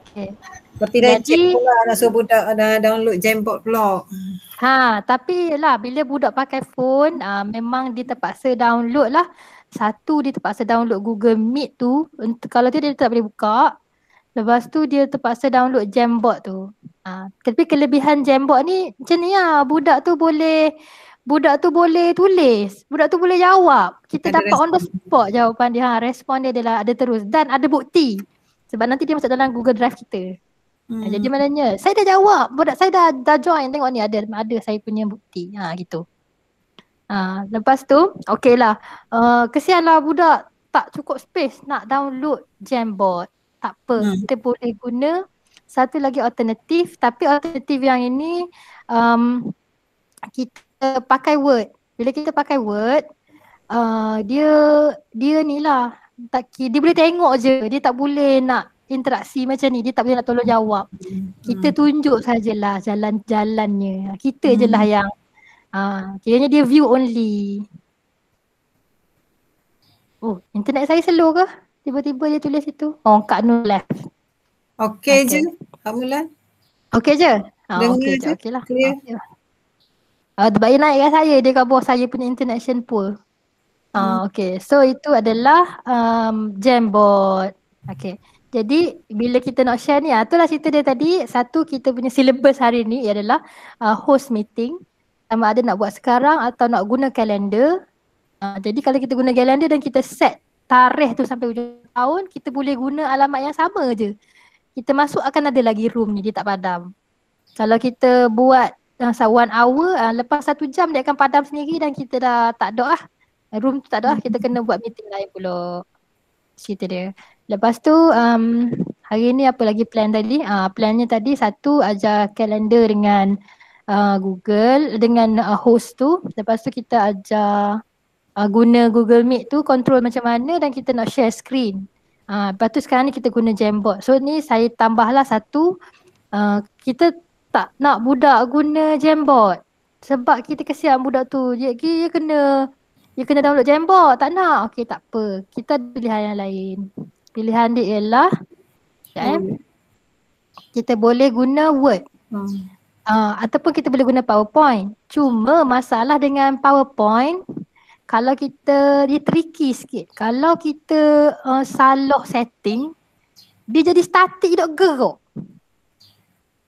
Okay. Seperti dah cek pula nak suruh budak download Jamboard pula. Tapi lah bila budak pakai phone, memang dia terpaksa download lah. Satu, dia terpaksa download Google Meet tu. Kalau dia tak boleh buka. Lepas tu dia terpaksa download Jamboard tu. Tapi kelebihan Jamboard ni macam ni lah. Budak tu boleh tulis. Budak tu boleh jawab. Kita ada dapat on the spot jawapan dia. Respon dia adalah ada terus. Dan ada bukti. Sebab nanti dia masuk dalam Google Drive kita. Jadi maknanya saya dah jawab. Budak saya dah join. Tengok ni ada saya punya bukti. Gitu. Lepas tu okey lah. Kesianlah budak tak cukup space nak download Jamboard. Tak apa. Kita boleh guna satu lagi alternatif. Tapi alternatif yang ini kita pakai Word. Bila kita pakai Word, dia ni lah, dia boleh tengok je, dia tak boleh nak interaksi macam ni, dia tak boleh nak tolong jawab. Kita tunjuk sajalah jalan-jalannya. Kita je lah yang kiranya dia view only. Internet saya slow ke? Tiba-tiba dia tulis itu. Kak Nur left. Okey je, Kak Mulan. Okey je? Okey lah. Clear. Terbaik naik kan saya, dia kat bawah saya punya international pool. Okay, so itu adalah Jamboard. Okay, jadi bila kita nak share ni, itulah cerita dia tadi. Satu, kita punya syllabus hari ni adalah host meeting. Sama ada nak buat sekarang atau nak guna kalender. Jadi kalau kita guna kalender dan kita set tarikh tu sampai hujung tahun, kita boleh guna alamat yang sama je. Kita masuk akan ada lagi room ni, dia tak padam. Kalau kita buat 1 hour, lepas 1 jam dia akan padam sendiri dan kita dah tak ada lah. Room tu tak ada lah, kita kena buat meeting lain pula. Cerita dia. Lepas tu hari ni apa lagi plan tadi? Plannya tadi satu, ajar kalender dengan Google dengan host tu. Lepas tu kita ajar guna Google Meet tu control macam mana dan kita nak share screen. Lepas tu sekarang ni kita guna Jamboard. So ni saya tambahlah satu, kita tak nak budak guna Jamboard. Sebab kita kesian budak tu, dia kena download Jamboard, tak nak. Okey, tak apa. Kita ada pilihan yang lain. Pilihan dia ialah kita boleh guna Word. Ataupun kita boleh guna PowerPoint. Cuma masalah dengan PowerPoint, kalau kita, dia tricky sikit. Kalau kita salah setting, dia jadi static, dia tak gerak.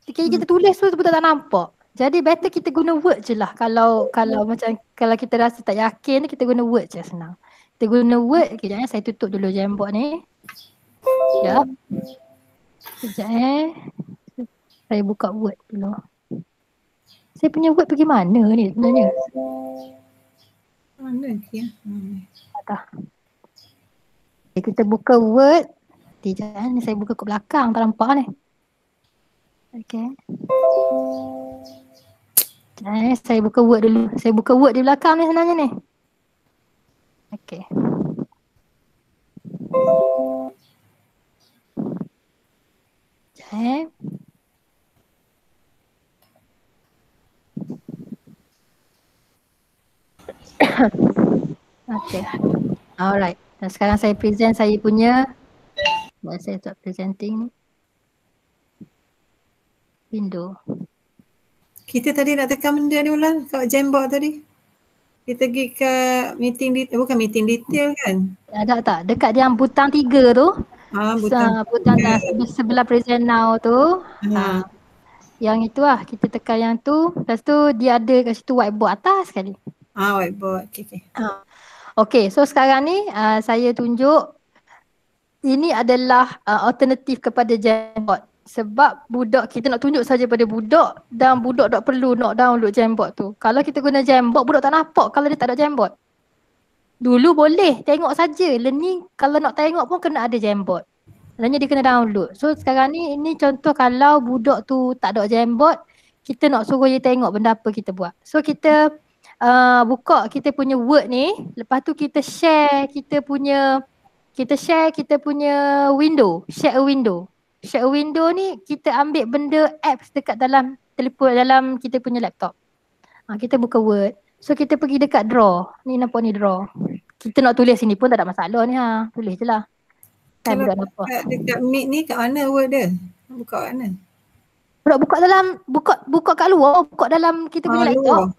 Kita tulis tu betul tak nampak. Jadi better kita guna Word je lah. Kalau macam kalau kita rasa tak yakin, kita guna Word je, senang. Kita guna Word. Sekejap saya tutup dulu Jamboard ni. Sekejap. Saya buka Word dulu. Saya punya Word pergi mana ni sebenarnya? Mana dia? Tak. Okay, kita buka Word. Sekejap ni saya buka kat belakang, tak nampak ni. Okay. Saya buka Word dulu. Saya buka Word di belakang ni sebenarnya ni. Okay. Okay. Alright. Dan sekarang saya present saya punya. Saya start presenting ni. Window. Kita tadi nak tekan benda ni ulang kat Jamboard tadi. Kita pergi ke meeting detail, bukan meeting detail kan? Ada tak? Dekat yang butang 3 tu. Butang sebelah present now tu. Yang itu lah, kita tekan yang tu. Lepas tu dia ada kat situ whiteboard atas sekali. Whiteboard. Okay. Okay, so sekarang ni saya tunjuk. Ini adalah alternatif kepada Jamboard. Sebab budak kita nak tunjuk saja pada budak dan budak tak perlu nak download Jamboard tu. Kalau kita guna Jamboard, budak tak nampak kalau dia tak ada Jamboard. Dulu boleh tengok saja. Learning kalau nak tengok pun kena ada Jamboard. Maksudnya dia kena download. So sekarang ni ini contoh kalau budak tu tak ada Jamboard, kita nak suruh dia tengok benda apa kita buat. So kita buka kita punya Word ni, lepas tu kita share kita punya window, share a window. Share a window ni kita ambil benda apps dekat dalam telefon, dalam kita punya laptop. Kita buka Word. So kita pergi dekat draw. Ni nampak ni draw. Kita nak tulis sini pun tak ada masalah ni tulis je lah. Kan budak nampak. Dekat Meet ni kat mana Word dia? Buka kat mana? Budak buka dalam, buka kat luar, buka dalam kita punya laptop.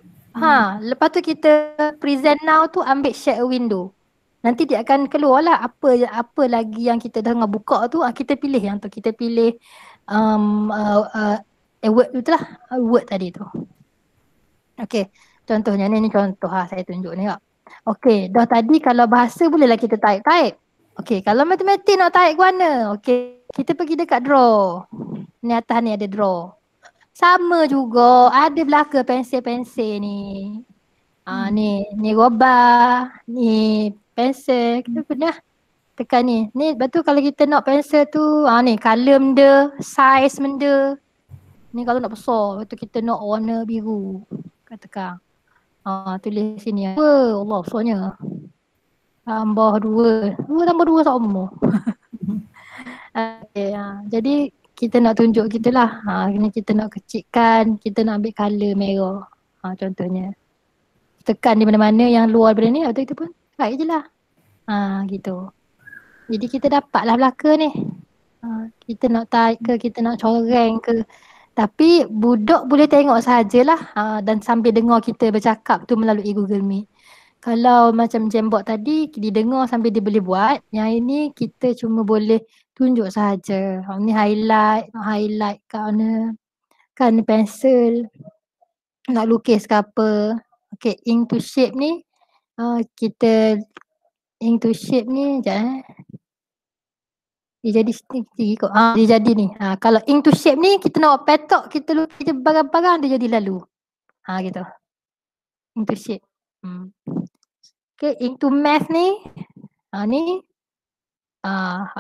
Lepas tu kita present now tu ambil share a window. Nanti dia akan keluar lah apa lagi yang kita tengah buka tu, kita pilih yang tu. Kita pilih Word tu lah, Word tadi tu. Okay, contohnya ni contoh saya tunjuk ni kak. Okay, dah tadi kalau bahasa bolehlah kita type. Okay, kalau matematik nak type ke mana? Okay, kita pergi dekat draw. Ni atas ni ada draw. Sama juga, ada belaka pensel-pensel ni. Ni roba, ni pensel. Kita pernah tekan ni. Ni betul kalau kita nak pensel tu, ni color benda, size benda. Ni kalau nak besar, betul kita nak warna biru. Tekan. Tulis sini. Allah besarnya. Tambah 2 tambah 2 sama. Okay, jadi kita nak tunjuk kita lah. Ni kita nak kecilkan, kita nak ambil color merah. Contohnya. Tekan di mana-mana yang luar daripada ni, atau itu pun right je lah. Gitu. Jadi kita dapatlah belaka ni. Kita nak type ke, kita nak coreng ke. Tapi budak boleh tengok sajalah dan sambil dengar kita bercakap tu melalui Google Meet. Kalau macam Jamboard tadi, didengar sambil dia boleh buat. Yang ini kita cuma boleh tunjuk saja. Ni highlight kat mana. Kan pensel. Nak lukis ke apa. Okay, ink to shape ni. Kita ink to shape ni, sekejap dia jadi tinggi kot. Dia jadi ni. Kalau ink to shape ni, kita nak petok, kita lukis barang-barang, dia jadi lalu. Gitu. Ink to shape. Okay, ink to math ni. Ni.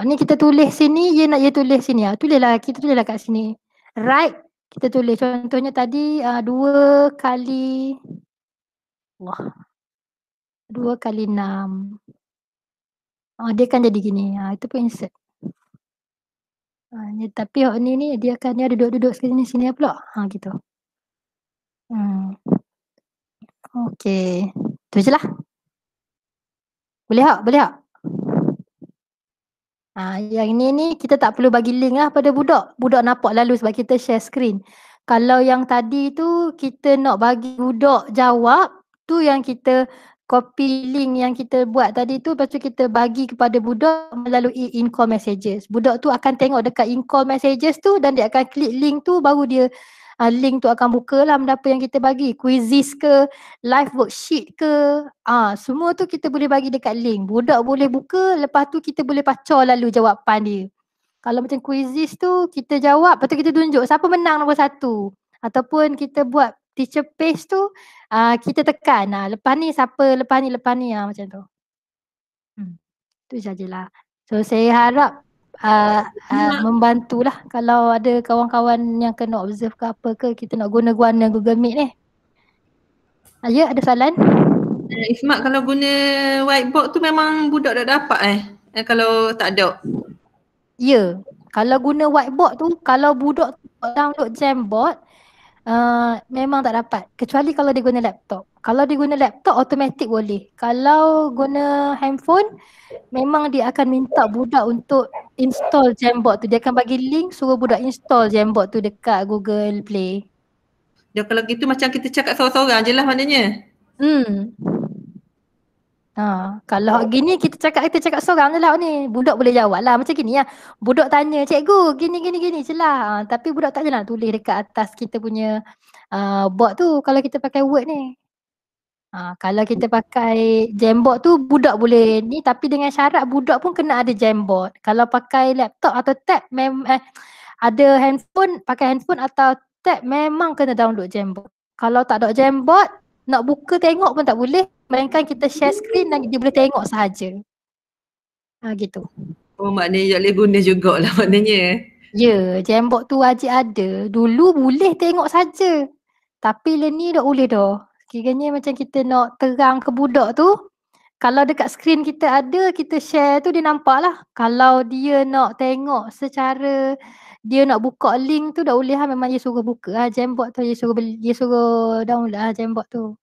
Ni kita tulis sini, dia nak tulis sini. Kita tulislah kat sini. Right Kita tulis contohnya tadi 2 kali 2 kali 6. Dia akan jadi gini. Itu pun insert. Tapi ni dia akan dia duduk sini pula. Gitu. Okey. Tu je lah. Boleh tak? Yang ni kita tak perlu bagi link lah pada budak. Budak nampak lalu sebab kita share screen. Kalau yang tadi tu kita nak bagi budak jawab, tu yang kita copy link yang kita buat tadi tu, lepas tu kita bagi kepada budak melalui in-call messages. Budak tu akan tengok dekat in-call messages tu dan dia akan klik link tu, baru dia link tu akan buka lah benda apa yang kita bagi. Quizzes ke, live worksheet ke, semua tu kita boleh bagi dekat link. Budak boleh buka, lepas tu kita boleh pacau lalu jawapan dia. Kalau macam quizzes tu kita jawab, lepas tu kita tunjuk siapa menang nombor 1. Ataupun kita buat teacher paste tu, kita tekan. Lepas ni siapa, lepas ni macam tu. Tu sajalah. So saya harap membantulah kalau ada kawan-kawan yang kena observe ke apa ke, kita nak guna Google Meet ni. Ya, ada soalan? Ismat, kalau guna whiteboard tu memang budak tak dapat kalau tak ada? Ya, kalau guna whiteboard tu, kalau budak download Jamboard, memang tak dapat. Kecuali kalau dia guna laptop. Kalau dia guna laptop, automatic boleh. Kalau guna handphone, memang dia akan minta budak untuk install Jamboard tu. Dia akan bagi link, suruh budak install Jamboard tu dekat Google Play. Dia kalau gitu macam kita cakap seorang-seorang je lah maknanya. Kalau gini kita cakap seorang je lah ni. Budak boleh jawab lah macam gini lah. Budak tanya, cikgu gini je lah. Tapi budak tak je nak tulis dekat atas kita punya board tu kalau kita pakai Word ni. Kalau kita pakai Jamboard tu budak boleh ni, tapi dengan syarat budak pun kena ada Jamboard. Kalau pakai laptop atau tab, ada handphone, pakai handphone atau tab memang kena download Jamboard. Kalau tak ada Jamboard, nak buka tengok pun tak boleh. Melainkan kita share screen dan dia boleh tengok sahaja. Gitu. Oh, maknanya tak boleh guna jugalah maknanya. Ya, Jamboard tu wajib ada. Dulu boleh tengok saja. Tapi lah ni tak boleh dah. Kiranya macam kita nak terang ke budak tu, kalau dekat screen kita ada, kita share tu dia nampak lah. Kalau dia nak tengok secara, dia nak buka link tu tak boleh lah. Memang dia suruh buka Jamboard tu. Dia suruh download Jamboard tu.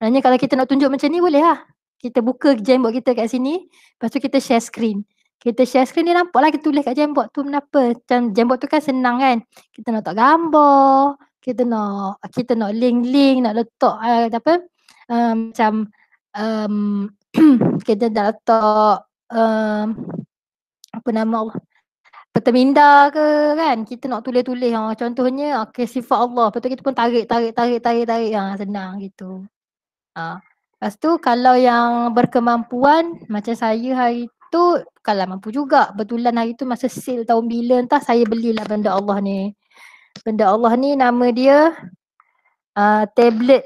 Maksudnya kalau kita nak tunjuk macam ni boleh lah. Kita buka Jamboard kita kat sini, lepas tu kita share screen. Kita share screen dia nampak lah kita tulis kat Jamboard tu kenapa. Macam Jamboard tu kan senang kan. Kita nak letak gambar, kita nak link-link, nak letak macam kita nak letak apa nama Allah, peta minda ke kan. Kita nak tulis-tulis contohnya sifat Allah. Lepas tu kita pun tarik senang gitu. Lepas tu kalau yang berkemampuan macam saya hari tu, kalau mampu juga. Betulan hari tu masa sale tahun bila entah saya belilah benda Allah ni. Benda Allah ni nama dia tablet,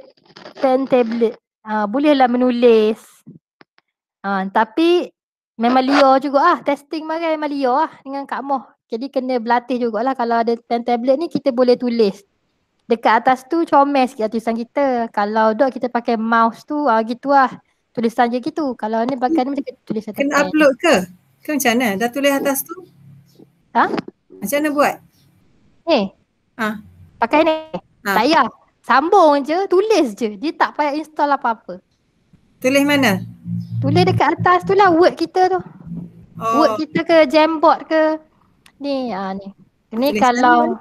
pen tablet. Bolehlah menulis. Tapi memang liar juga testing memang liar dengan Kak Moh. Jadi kena berlatih jugalah. Kalau ada pen tablet ni kita boleh tulis. Dekat atas tu comel sikit tulisan kita. Kalau dok kita pakai mouse tu gitu tulisan je gitu. Kalau ni pakai ni macam tulisan. Kena upload ke? Ke macam mana? Dah tulis atas tu? Macam mana buat? Pakai ni. Tak payah. Sambung je, tulis je. Dia tak payah install apa-apa. Tulis mana? Tulis dekat atas tu lah Word kita tu. Word kita ke Jamboard ke. Ni ni. Ni kalau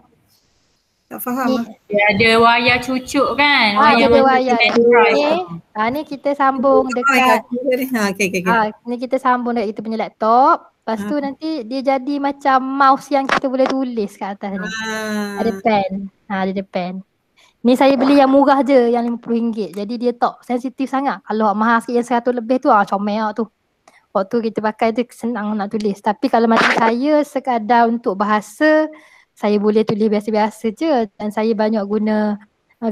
tak faham Dia ada wayar cucuk kan? Ada wayar. Ni kita sambung dekat. Ni kita sambung dekat kita punya laptop. Lepas tu nanti dia jadi macam mouse yang kita boleh tulis kat atas ni. Ada pen. Ada pen. Ni saya beli yang murah je, yang RM50. Jadi dia tak sensitif sangat. Kalau mahal sikit yang 100 lebih tu comel tu. Waktu kita pakai tu senang nak tulis. Tapi kalau macam saya sekadar untuk bahasa, saya boleh tulis biasa-biasa je. Dan saya banyak guna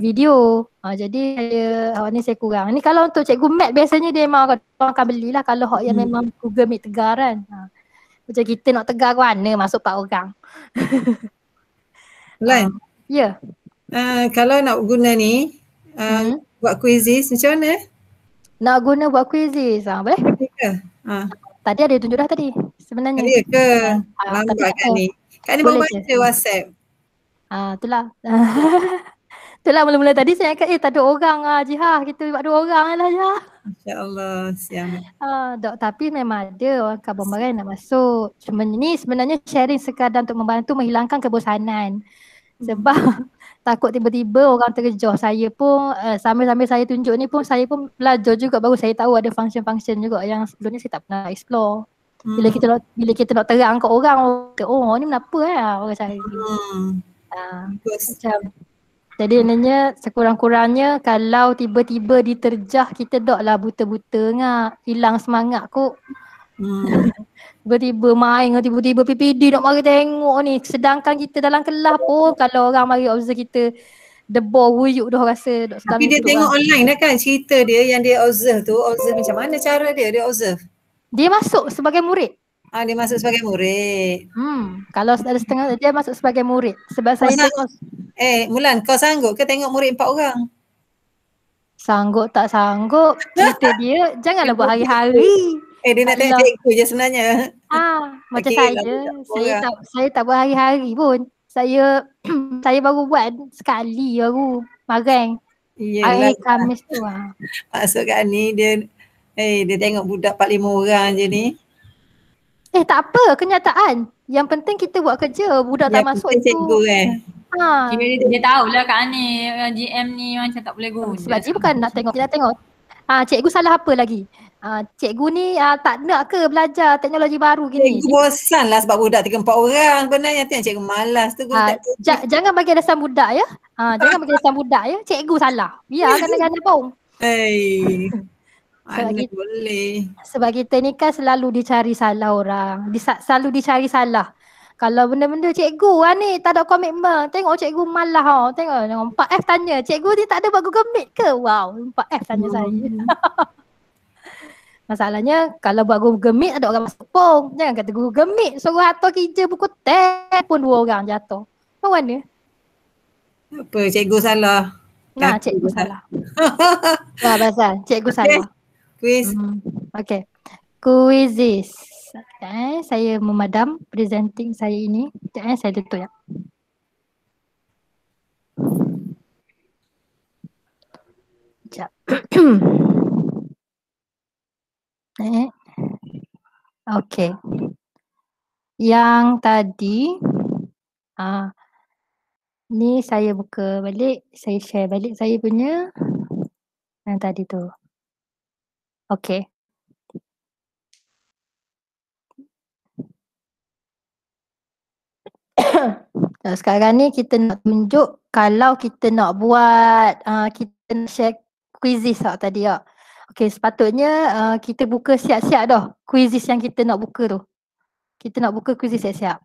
video. Jadi ni saya kurang. Ni kalau untuk cikgu Mat biasanya dia memang akan belilah. Kalau yang memang Google Meet tegar kan. Macam kita nak tegar ke mana masuk 4 orang. Ya. Kalau nak guna ni, buat quizzes macam mana? Nak guna buat quizzes. Boleh? Boleh ke? Tadi ada tunjuk dah tadi sebenarnya. Ada ke? Tapi Lambat tak kan apa. ni? Kan ni Boleh baru je. baca WhatsApp. Itulah. Itulah mula-mula tadi saya cakap tak ada orang Jihah. Kita buat 2 orang lah Jihah. InsyaAllah siang. Dok, tapi memang ada orang kabar barai nak masuk. Cuma ni sebenarnya sharing sekadar untuk membantu menghilangkan kebosanan. Sebab takut tiba-tiba orang terjauh. Saya pun sambil-sambil saya tunjuk ni pun saya pun belajar juga, baru saya tahu ada function-function juga yang sebelum ni saya tak pernah explore. Bila kita nak terang ke orang, oh ni kenapa orang cari. Macam jadi sebenarnya sekurang-kurangnya kalau tiba-tiba diterjah kita lah buta-buta ngak, hilang semangat kot. Tiba-tiba main, tiba-tiba PPD nak mari tengok ni. Sedangkan kita dalam kelas pun kalau orang mari observe kita debor wuyuk dah rasa dok sedang. Tapi dia tengok online dah kan cerita dia yang dia observe tu, observe macam mana cara dia observe? Dia masuk sebagai murid. Dia masuk sebagai murid. Kalau ada setengah dia masuk sebagai murid. Sebab saya tengok. Mulan, kau sanggup ke tengok murid 4 orang? Sanggup tak sanggup. Cerita dia janganlah buat hari-hari. Dia nak tengok cikgu je sebenarnya. Macam saya tak buat hari-hari pun. Saya baru buat sekali baru marang. Hari Khamis tu Maksud kat ni dia tengok budak 4-5 orang je ni. Tak apa, kenyataan. Yang penting kita buat kerja, budak tak masuk itu. Cikgu Dia tahulah Kak Ani, GM ni macam tak boleh guna. Sebab dia bukan nak tengok, dia nak tengok. Cikgu salah apa lagi? Cikgu ni tak nak ke belajar teknologi baru gini? Cikgu bosan lah sebab budak 3-4 orang. Sebenarnya cikgu malas tu. Jangan bagi alasan budak ya. Jangan bagi alasan budak ya. Cikgu salah. Biar kadang-kadang pun. Mana boleh. Sebab kita ni kan selalu dicari salah orang. Selalu dicari salah. Kalau benda-benda cikgu ni tak ada komitmen. Tengok cikgu malah. Tengok 4F tanya. Cikgu ni tak ada buat Google Meet ke? Wow, 4F tanya saya. Masalahnya kalau buat Google Meet ada orang masuk pun. Jangan kata Google Meet. Suruh atur kerja buku test pun 2 orang jatuh. Macam mana? Apa cikgu salah? Cikgu salah. Pasal cikgu salah. Quiz. Okay. Quizzes. Saya memadam presenting saya ini. Saya tutup ya. Sekejap. Okay. Yang tadi ni saya buka balik, saya share balik saya punya yang tadi tu. Okay. Sekarang ni kita nak tunjuk kalau kita nak buat kita nak share quizzes tadi ya. Okay, sepatutnya kita buka siap-siap dah quizzes yang kita nak buka tu. Kita nak buka quizzes siap-siap.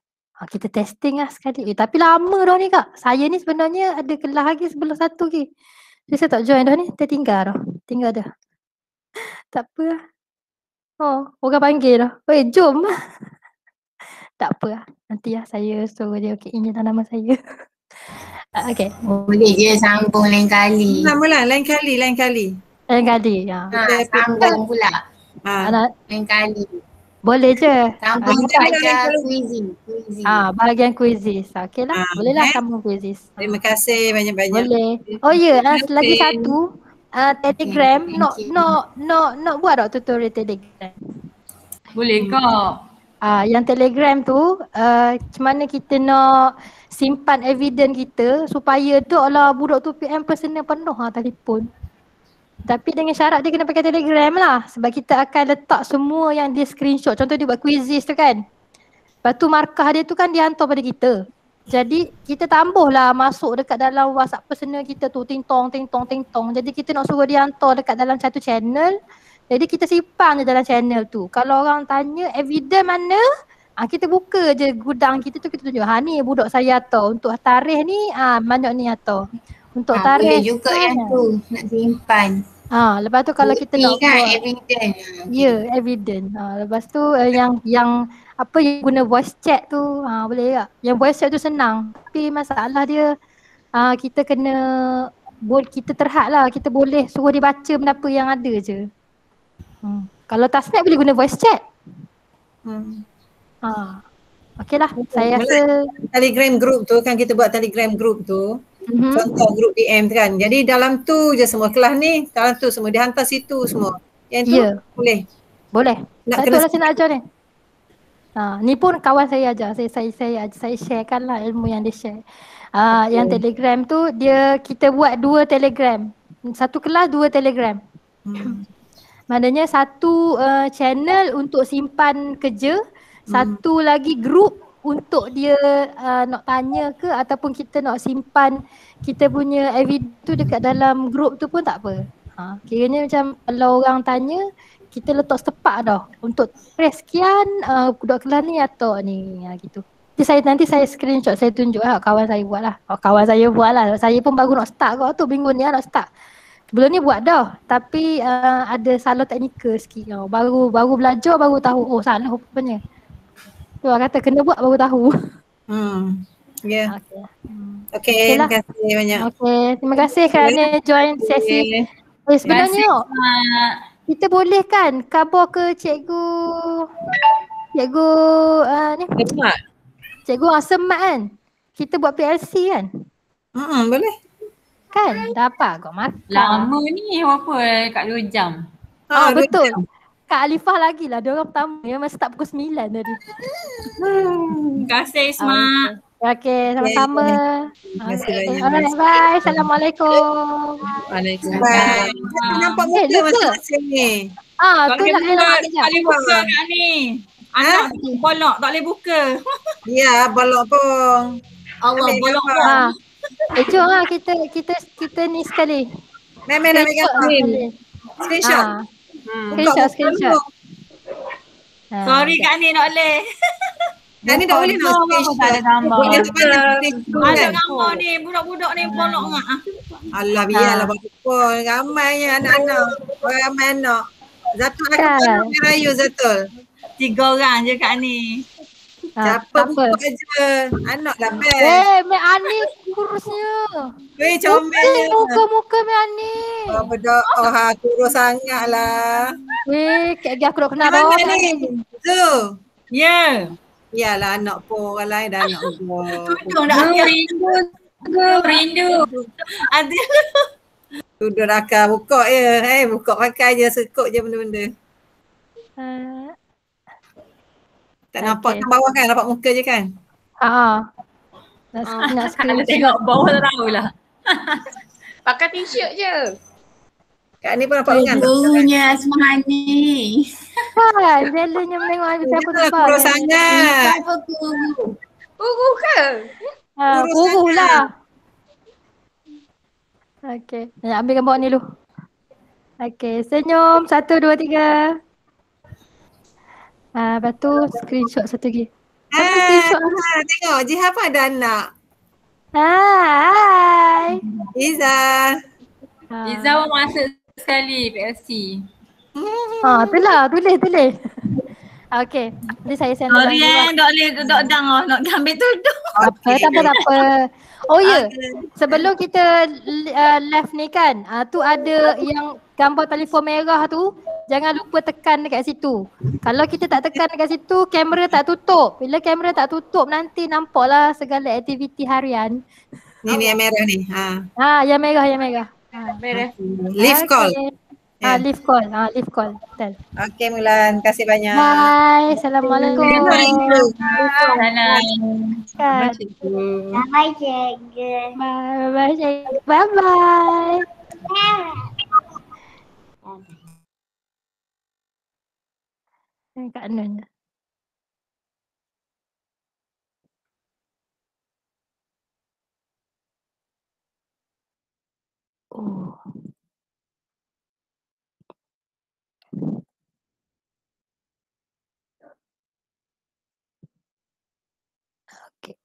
Kita testing lah sekali. Tapi lama dah ni Kak. Saya ni sebenarnya ada kelas lagi sebelum 1 lagi. Jadi saya tak join dah ni. Tertinggal dah. Tinggal dah. Tak apa lah. Orang panggil dah. Jom. Tak apa lah. Nanti lah saya suruh dia ini nama saya. Okay. Boleh je sambung lain kali. Lain kali. Lain kali ya. Sambung pula. Lain kali. Boleh je. Sambung saja quizzing. Bahagian quizzes. Okey lah. Boleh lah sambung quizzes. Terima kasih banyak-banyak. Boleh. Lagi satu. Telegram. Nak buat tak tutorial Telegram? Boleh kak. Yang Telegram tu macam mana kita nak simpan evidence kita supaya tak lah budak tu PM personal penuh telefon. Tapi dengan syarat dia kena pakai Telegram lah. Sebab kita akan letak semua yang dia screenshot. Contoh dia buat quizzes tu kan. Lepas tu markah dia tu kan dia hantar pada kita. Jadi kita tambah lah masuk dekat dalam WhatsApp personal kita tu. Ting-tong. Jadi kita nak suruh dia hantar dekat dalam satu channel. Jadi kita simpan je dalam channel tu. Kalau orang tanya evidence mana, kita buka je gudang kita tu, kita tunjuk. Ni budak saya hantar. Untuk tarikh ni, banyak ni hantar. Untuk tarikh boleh juga yang tu nak simpan. Lepas tu kalau kita nak kan buat evidence. Ya, evidence. Lepas tu yang apa yang guna voice chat tu boleh tak? Yang voice chat tu senang. Tapi masalah dia kita kena kita terhad lah, kita boleh suruh dia baca benda apa yang ada je. Kalau Tasnet boleh guna voice chat. Okey lah, saya rasa Telegram group tu kan, kita buat Telegram group tu. Contoh grup DM kan. Jadi dalam tu je semua kelas ni, dalam tu semua dia hantar situ semua. Yang tu boleh. Boleh. Nak Betul lah saya nak ajar ni. Ni pun kawan saya ajar. Saya sharekan lah ilmu yang dia share. Yang Telegram tu kita buat 2 Telegram. Satu kelas 2 Telegram. Maknanya satu channel untuk simpan kerja, satu lagi group untuk dia nak tanya ke ataupun kita nak simpan kita punya evidence tu dekat dalam group tu pun tak apa. Kiranya macam kalau orang tanya, kita letak sepak dah untuk press sekian budak kelas ni atau ni gitu. Nanti saya screenshot, saya tunjuk lah, kawan saya buat lah. Saya pun baru nak start kau tu, minggu ni nak start. Sebelum ni buat dah, tapi ada salah teknikal sikit. Baru belajar, baru tahu salah rupanya. Tu orang kata kena buat baru tahu. Ya. Okey, terima kasih banyak. Okey, terima kasih kerana join sesi. Sebenarnya kita boleh kan khabar ke cikgu ni? Cikgu Asmat kan? Kita buat PLC kan? Boleh. Kan? Dah apa kau makan? Lama ni apa kat 2 jam. Betul. Kak Alifah lagi lah, dia orang pertama yang masih start pukul 9 tadi. Terima kasih Isma. Okey, sama-sama. Terima kasih banyak. Alright, bye. Assalamualaikum. Waalaikumsalam. Nampak muka masing-masing ni. Tu nak elak kejap. Tak boleh buka kat ni. Anak tu bolok, tak boleh buka. Ya, bolok pun. Allah, bolok pun. Jom lah kita ni sekali. Memang nak ambil gambar. Screenshot. Screenshot. Sorry Kak Ni, tak boleh. Kak Ni tak boleh nak screenshot. Tak ada gambar. Ada gambar ni, budak-budak ni bolok ngak. Alah, biarlah bagus pun. Ramainya anak-anak. Ramai anak. Zatul akan rayu Zatul. 3 orang je Kak Ni. Siapa buka je. Anak lah best. Mek Ani kurusnya. Comelnya. Muka Mek Ani. Berdoa kurus sangat lah. Kek aku nak kenal bawah ni. Zu. Ya. Yalah anak pun orang lain dah anak pun. Rindu. Ada. Duduk rakam buka je. Buka pakai je, sekut je benda-benda. Tak nampak kan bawah kan? Nampak muka je kan? Nak screen. Tengok bawah tak tahulah. Pakai t-shirt je. Kak ni pun nampak lengan. Gurunya Asmahani. Kan, velanya menengok habis aku tak faham. Kurus sangat. Apa guru? Guru ke? Guru lah. Okey, nak ambil gambar ni dulu. Okey, senyum. 1, 2, 3. Lepas tu screenshot satu lagi. Tengok Jiha pun ada anak. Hai. Iza. Iza pun masuk sekali PLC. Itulah, tulis. Okey, nanti saya send. Sorry tak boleh duduk dang nak ambil tudung. Tak apa. Oh ya, sebelum kita live ni kan, tu ada yang gambar telefon merah tu, jangan lupa tekan dekat situ. Kalau kita tak tekan dekat situ, kamera tak tutup. Bila kamera tak tutup, nanti nampaklah segala aktiviti harian. Ni yang merah ni. Yang merah. Merah. Live call. Live call. Betul. Okey Mulan, terima kasih banyak. Bye. Assalamualaikum. Salam. Bye cikgu. Bye cikgu. Bye. Kak Nun. Okay.